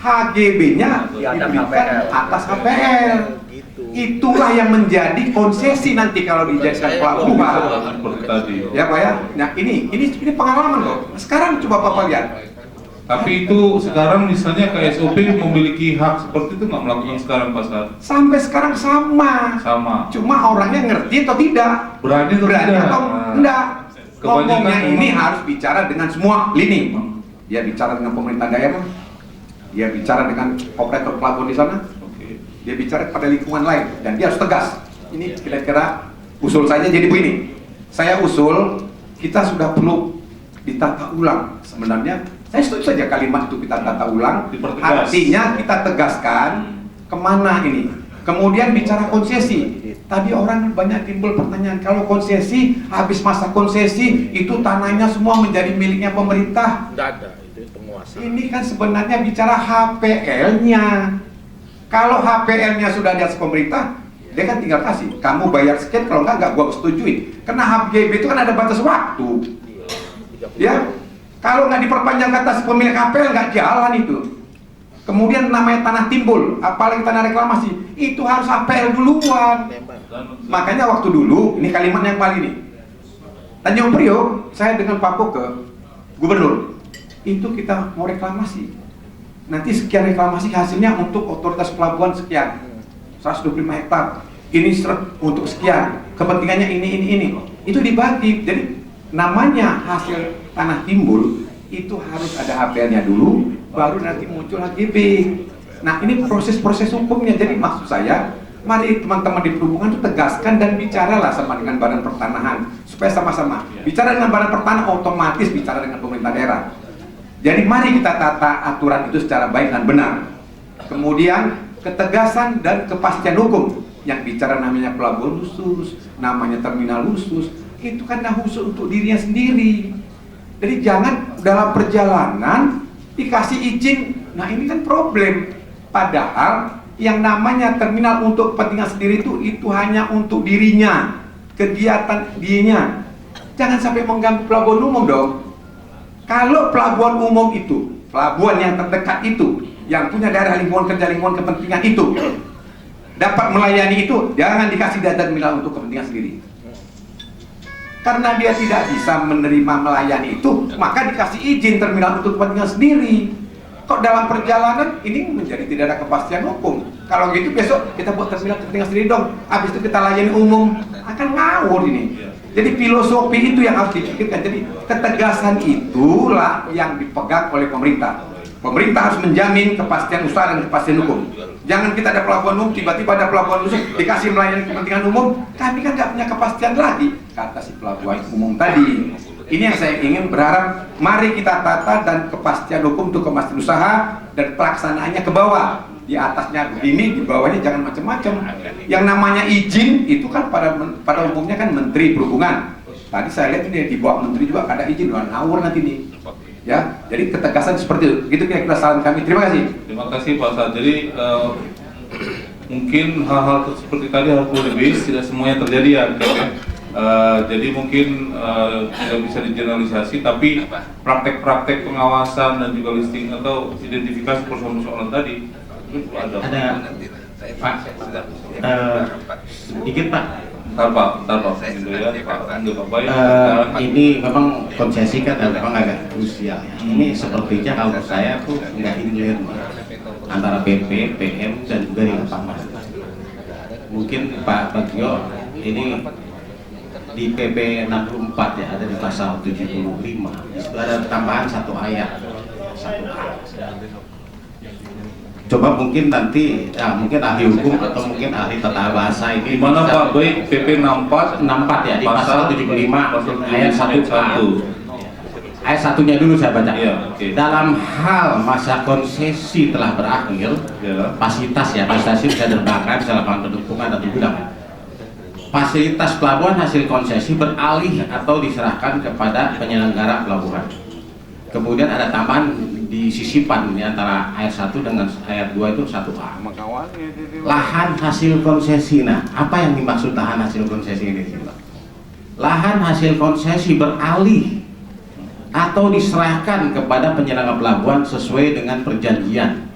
HGB-nya diberikan atas HPL. Itulah yang menjadi konsesi nanti kalau dijadikan pelabuhan. Ya Pak ya. Nah ini pengalaman kok. Sekarang coba Bapak lihat. Tapi itu sekarang misalnya KSOP memiliki hak seperti itu nggak melakukan sekarang Pasar? Sampai sekarang sama. Cuma orangnya ngerti atau tidak? Berani atau enggak? Ngomongnya ini harus bicara dengan semua lini. Dia bicara dengan pemerintah daerah, dia bicara dengan operator pelabuhan di sana, dia bicara pada lingkungan lain, dan dia harus tegas. Ini kira-kira usul saya jadi begini. Saya usul kita sudah perlu ditata ulang sebenarnya. Saya setuju saja kalimat itu kita tata ulang. Artinya kita tegaskan kemana ini. Kemudian bicara konsesi. Tadi orang banyak timbul pertanyaan, kalau konsesi, habis masa konsesi itu tanahnya semua menjadi miliknya pemerintah. Tidak ada, itu penguasa. Ini kan sebenarnya bicara HPL-nya. Kalau HPL-nya sudah di atas pemerintah, dia kan tinggal kasih. Kamu bayar sekian, kalau enggak gua setujui. Karena HGB itu kan ada batas waktu. Ya. Kalau nggak diperpanjang kata pemilik HPL nggak jalan itu. Kemudian namanya tanah timbul, apalagi tanah reklamasi, itu harus HPL duluan. Makanya waktu dulu, ini kalimat yang paling ini. Tanjung Priok, saya dengan Pak Pok ke gubernur, itu kita mau reklamasi. Nanti sekian reklamasi hasilnya untuk otoritas pelabuhan sekian, 125 hektar. Ini untuk sekian, kepentingannya ini. Itu dibagi. Jadi namanya hasil tanah timbul itu harus ada HPL-nya dulu, baru nanti muncul HGB. Nah ini proses-proses hukumnya. Jadi maksud saya, mari teman-teman di perhubungan itu tegaskan dan bicaralah sama dengan Badan Pertanahan supaya sama-sama bicara dengan Badan Pertanahan, otomatis bicara dengan pemerintah daerah. Jadi mari kita tata aturan itu secara baik dan benar. Kemudian ketegasan dan kepastian hukum. Yang bicara namanya pelabuhan khusus, namanya terminal khusus, itu kan khusus untuk dirinya sendiri. Jadi jangan dalam perjalanan dikasih izin. Nah ini kan problem. Padahal yang namanya terminal untuk kepentingan sendiri itu hanya untuk dirinya, kegiatan dirinya. Jangan sampai mengganggu pelabuhan umum dong. Kalau pelabuhan umum itu, pelabuhan yang terdekat itu, yang punya daerah lingkungan kerja, lingkungan kepentingan itu, dapat melayani itu, jangan dikasih data terminal untuk kepentingan sendiri. Karena dia tidak bisa menerima melayani itu, maka dikasih izin terminal untuk kepentingan sendiri. Kok dalam perjalanan ini menjadi tidak ada kepastian hukum. Kalau gitu besok kita buat terminal kepentingan sendiri dong, habis itu kita layani umum, akan ngawur ini. Jadi filosofi itu yang harus dipikirkan. Jadi ketegasan itulah yang dipegang oleh pemerintah. Pemerintah harus menjamin kepastian usaha dan kepastian hukum. Jangan kita ada pelabuhan umum, tiba-tiba ada pelabuhan khusus dikasih melayani kepentingan umum, kami kan nggak punya kepastian lagi, kata si pelabuhan umum tadi. Ini yang saya ingin berharap, mari kita tata dan kepastian hukum untuk kepastian usaha dan pelaksanaannya ke bawah. Di atasnya begini, di bawahnya jangan macam-macam. Yang namanya izin itu kan pada umumnya kan Menteri Perhubungan. Tadi saya lihat ini di bawah menteri juga ada izin, ngawur nanti nih. Ya, jadi ketegasan seperti itu. Gitu kira-kira saran kami. Terima kasih. Terima kasih Pak Saad. Jadi mungkin hal-hal seperti tadi harus lebih, tidak semuanya terjadi ya. Jadi mungkin tidak bisa digeneralisasi, tapi praktek-praktek pengawasan dan juga listing atau identifikasi persoalan-persoalan tadi itu ada. Pak, sedikit Pak. Bentar Pak, gitu ya, Pak Baik. Ini memang konsesi kan memang agak krusial ya. Ini sepertinya kalau saya tuh nggak inline antara PP, PM dan juga di lapangan. Mungkin Pak Bagio ini di PP 64 ya, ada di pasal 75 itu ada tambahan satu ayat, satu ayat. Coba mungkin nanti ya, mungkin ahli hukum atau mungkin ahli tata bahasa ini di mana Pak Baik PP 64 ya di pasal 75 ayat 1A. Ayat satunya dulu saya baca. Dalam hal masa konsesi telah berakhir, fasilitas ya, prestasi bisa diterbangkan, bisa lapangan penumpukan atau gudang. Fasilitas pelabuhan hasil konsesi beralih atau diserahkan kepada penyelenggara pelabuhan. Kemudian ada tambahan di sisipan di antara ayat 1 dengan ayat 2 itu 1A. Lahan hasil konsesi. Nah, apa yang dimaksud lahan hasil konsesi ini? Lahan hasil konsesi beralih atau diserahkan kepada penyelenggara pelabuhan sesuai dengan perjanjian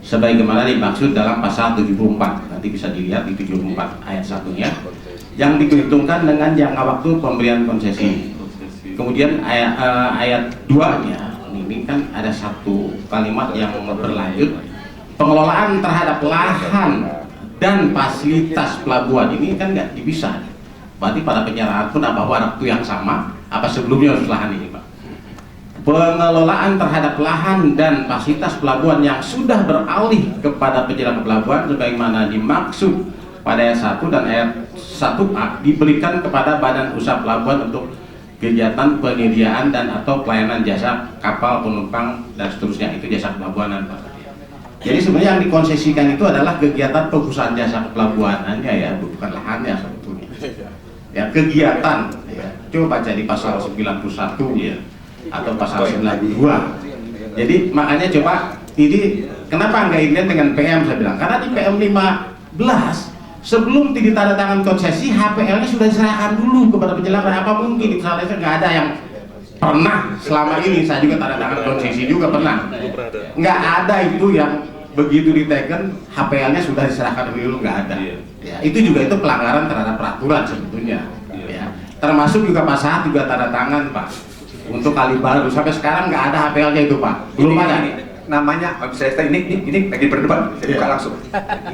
sebagaimana dimaksud dalam pasal 74. Nanti bisa dilihat di 74 ayat 1-nya yang diperhitungkan dengan jangka waktu pemberian konsesi. Kemudian ayat 2-nya ini kan ada satu kalimat yang berlanjut, pengelolaan terhadap lahan dan fasilitas pelabuhan ini kan nggak dipisah. Berarti pada penyerahan pun apa waktu yang sama apa sebelumnya harus lahan ini Pak. Pengelolaan terhadap lahan dan fasilitas pelabuhan yang sudah beralih kepada penyelenggara pelabuhan sebagaimana dimaksud pada ayat 1 dan ayat 1A diberikan kepada badan usaha pelabuhan untuk kegiatan penyediaan dan atau pelayanan jasa kapal penumpang dan seterusnya, itu jasa pelabuhanan Pak. Jadi sebenarnya yang dikonsesikan itu adalah kegiatan pengusahaan jasa pelabuhanannya ya, bukan lahannya sebetulnya. Ya, kegiatan ya. Coba baca di pasal 91 ya atau pasal 92. Jadi makanya coba ini kenapa nggak ini dengan PM saya bilang? Karena di PM 15 sebelum ditandatangan konsesi, HPL-nya sudah diserahkan dulu kepada penyelenggara. Apa mungkin misalnya nggak ada yang pernah selama ini, saya juga tanda tangan konsesi juga pernah, nggak ada itu yang begitu diteken HPL-nya sudah diserahkan dulu, nggak ada. Ya, itu juga itu pelanggaran terhadap peraturan sebetulnya. Ya, termasuk juga Pak Saad juga tanda tangan Pak untuk kali baru sampai sekarang nggak ada HPL-nya itu Pak, belum ada. Namanya, saya ini lagi berdebat, saya buka langsung.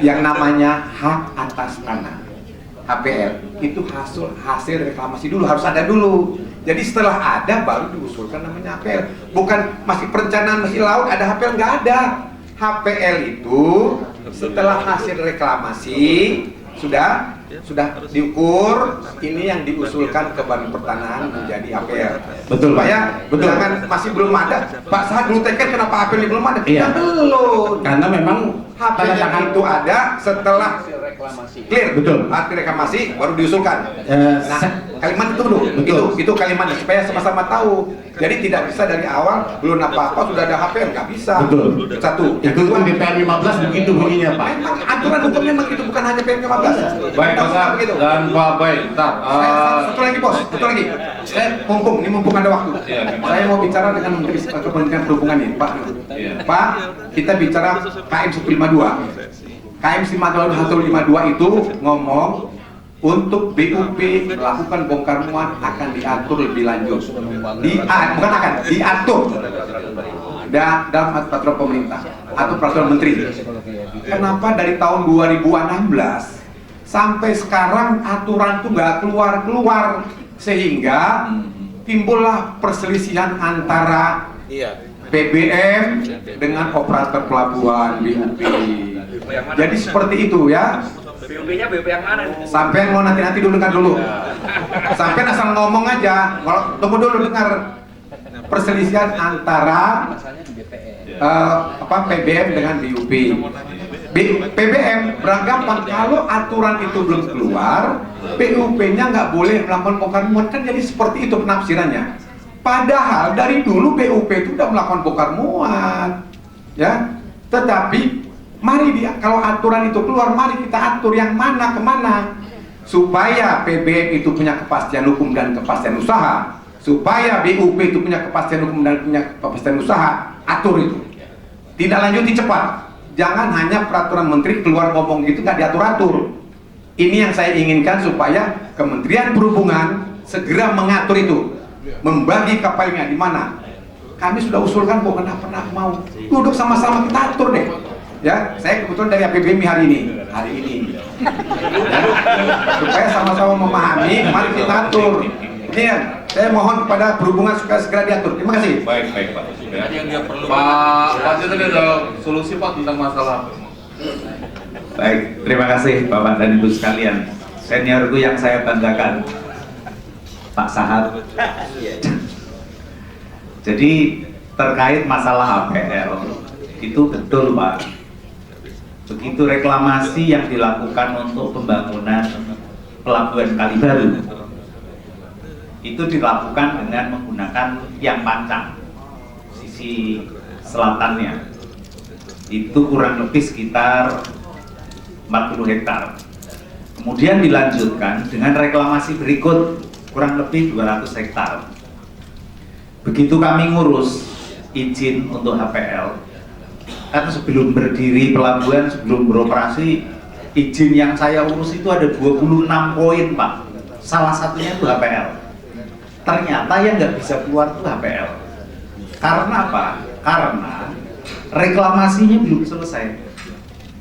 Yang namanya hak atas tanah HPL itu hasil reklamasi dulu, harus ada dulu. Jadi setelah ada baru diusulkan namanya HPL. Bukan masih perencanaan masih laut ada HPL, nggak ada. HPL itu setelah hasil reklamasi sudah diukur, ini yang diusulkan ke Badan Pertanahan menjadi HPL. Betul, supaya betul. Jangan masih belum ada. Pak Saad belum teken kenapa HPL ini belum ada? Iya. Ya, belum. Karena memang HPL itu ada setelah clear. Betul. Hasil reklamasi baru diusulkan. Nah, kalimat itu dulu. Itu kalimatnya supaya sama-sama tahu. Jadi tidak bisa dari awal belum apa-apa sudah ada HPL, nggak bisa. Betul. Satu. Itu kan di PM 15 begitu bunyinya Pak. Memang aturan hukumnya begitu, bukan hanya PM 15. Baik Pak Saad dan Pak Baik. Satu lagi bos, satu lagi. Mumpung ada waktu. Saya mau bicara dengan Menteri Kementerian Perhubungan ini, Pak. Pak, kita bicara KM 152. KM 152 itu ngomong untuk BUP melakukan bongkar muat akan diatur lebih lanjut. Diatur dalam peraturan pemerintah atau peraturan menteri. Kenapa dari tahun 2016 sampai sekarang aturan itu nggak keluar sehingga timbullah perselisihan antara PBM dengan operator pelabuhan BUP. Jadi seperti itu ya. BUP-nya BUP yang mana? Sampai mau nanti dulu dengar dulu. Sampai asal ngomong aja. Kalau tunggu dulu dengar perselisihan antara PBM dengan BUP. PBM beranggapan kalau aturan itu belum keluar, PUP-nya nggak boleh melakukan bongkar muat, kan jadi seperti itu penafsirannya. Padahal dari dulu PUP itu udah melakukan bongkar muat, ya. Tetapi mari kalau aturan itu keluar, mari kita atur yang mana kemana, supaya PBM itu punya kepastian hukum dan kepastian usaha, supaya BUP itu punya kepastian hukum dan punya kepastian usaha. Atur itu, tidak lanjuti cepat. Jangan hanya peraturan menteri keluar ngomong gitu nggak diatur-atur. Ini yang saya inginkan, supaya Kementerian Perhubungan segera mengatur itu, membagi kapalnya di mana. Kami sudah usulkan kok, pernah mau duduk sama-sama kita atur deh. Ya, saya kebetulan dari APBMI hari ini, ya, supaya sama-sama memahami, mari kita atur. Ini ya, saya mohon kepada Perhubungan supaya segera diatur. Terima kasih. Baik Pak. Pak tadi ada solusi Pak tentang masalah. Baik, terima kasih Bapak dan Ibu sekalian. Seniorku yang saya banggakan, Pak Sahat. Jadi terkait masalah APL, itu betul Pak. Begitu reklamasi yang dilakukan untuk pembangunan Pelabuhan Kalibaru, itu dilakukan dengan menggunakan yang pancang, sisi selatannya. Itu kurang lebih sekitar 40 hektar. Kemudian dilanjutkan dengan reklamasi berikut kurang lebih 200 hektar. Begitu kami ngurus izin untuk HPL, kan sebelum berdiri pelabuhan, sebelum beroperasi, izin yang saya urus itu ada 26 poin Pak. Salah satunya itu HPL. Ternyata yang nggak bisa keluar itu HPL. Karena apa? Karena reklamasinya belum selesai.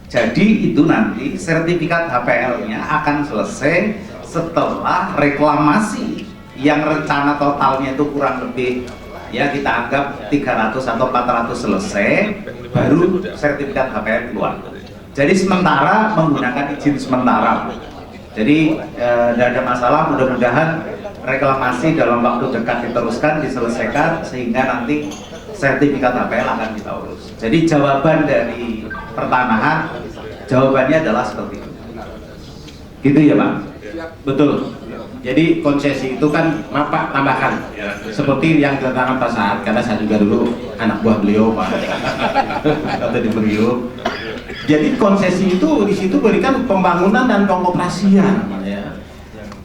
Jadi itu nanti sertifikat HPL-nya akan selesai setelah reklamasi yang rencana totalnya itu kurang lebih, ya kita anggap 300 atau 400 selesai, baru sertifikat HPL keluar. Jadi sementara menggunakan izin sementara. Jadi tidak ada masalah, mudah-mudahan reklamasi dalam waktu dekat diteruskan, diselesaikan, sehingga nanti sertifikat HPL akan kita urus. Jadi jawaban dari pertanahan, jawabannya adalah seperti itu. Gitu ya Pak? Betul. Jadi konsesi itu kan, maaf Pak, tambahkan seperti yang dikatakan Pak Sahat, karena saya juga dulu anak buah beliau Pak atau di beliau. Jadi konsesi itu di situ berikan pembangunan dan pengoperasian, ya.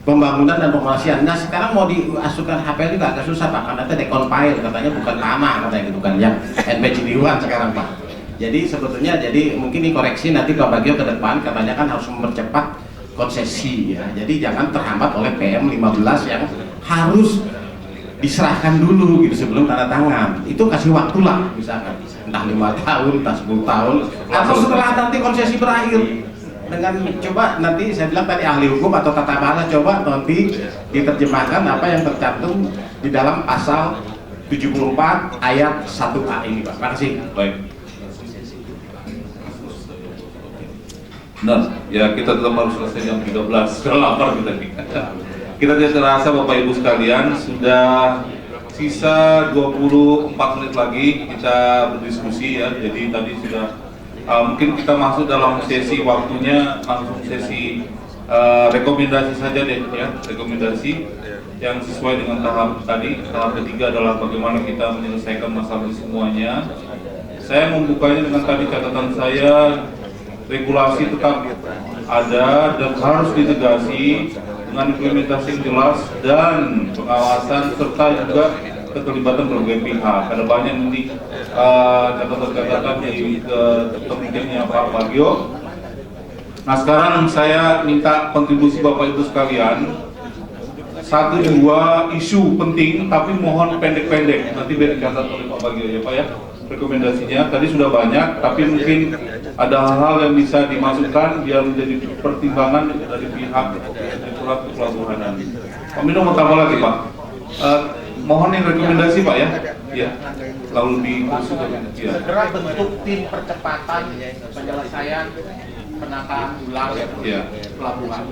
Pembangunan dan pengoperasian. Nah sekarang mau diasuhkan HPL juga agak susah Pak, karena itu dekonpail, katanya bukan tanah, katanya gitu kan, yang NPC-1 sekarang Pak. Jadi sebetulnya, jadi mungkin dikoreksi nanti Pak Bagio ke depan, katanya kan harus mempercepat konsesi ya. Jadi jangan terhambat oleh PM 15 yang harus diserahkan dulu gitu sebelum tanda tangan. Itu kasih waktu lah, misalkan entah 5 tahun, entah 10 tahun, atau setelah nanti konsesi berakhir. Dengan coba nanti saya bilang tadi ahli hukum atau tata bahasa, coba nanti diterjemahkan apa yang tercantum di dalam pasal 74 ayat 1A ini Pak. Terima kasih. Baik. Nah, ya kita tetap harus selesai jam 13. Sudah lapar kita nih. Kita tidak terasa Bapak Ibu sekalian, sudah sisa 24 menit lagi kita berdiskusi ya. Jadi tadi sudah mungkin kita masuk dalam sesi waktunya langsung sesi rekomendasi saja deh ya, rekomendasi yang sesuai dengan tahap tadi. Tahap ketiga adalah bagaimana kita menyelesaikan masalah semuanya. Saya membukanya dengan tadi catatan saya, regulasi tetap ada dan harus ditegasi dengan implementasi yang jelas dan pengawasan serta juga keterlibatan berbagai pihak. Ada banyak nanti catatan-catatan di kepentingannya Pak Bagio. Nah sekarang saya minta kontribusi Bapak Ibu sekalian, 1-2 isu penting tapi mohon pendek-pendek, nanti biar dicatat oleh Pak Bagio ya Pak ya. Rekomendasinya tadi sudah banyak, tapi mungkin ada hal-hal yang bisa dimasukkan biar menjadi pertimbangan dari pihak Direktorat Pelabuhanan. Pak Mino mau tambah lagi Pak. Mohon yang rekomendasi Pak ya. Ya. Lalu di kursus ya. Segera bentuk tim percepatan penyelesaian penataan ulang pelabuhan.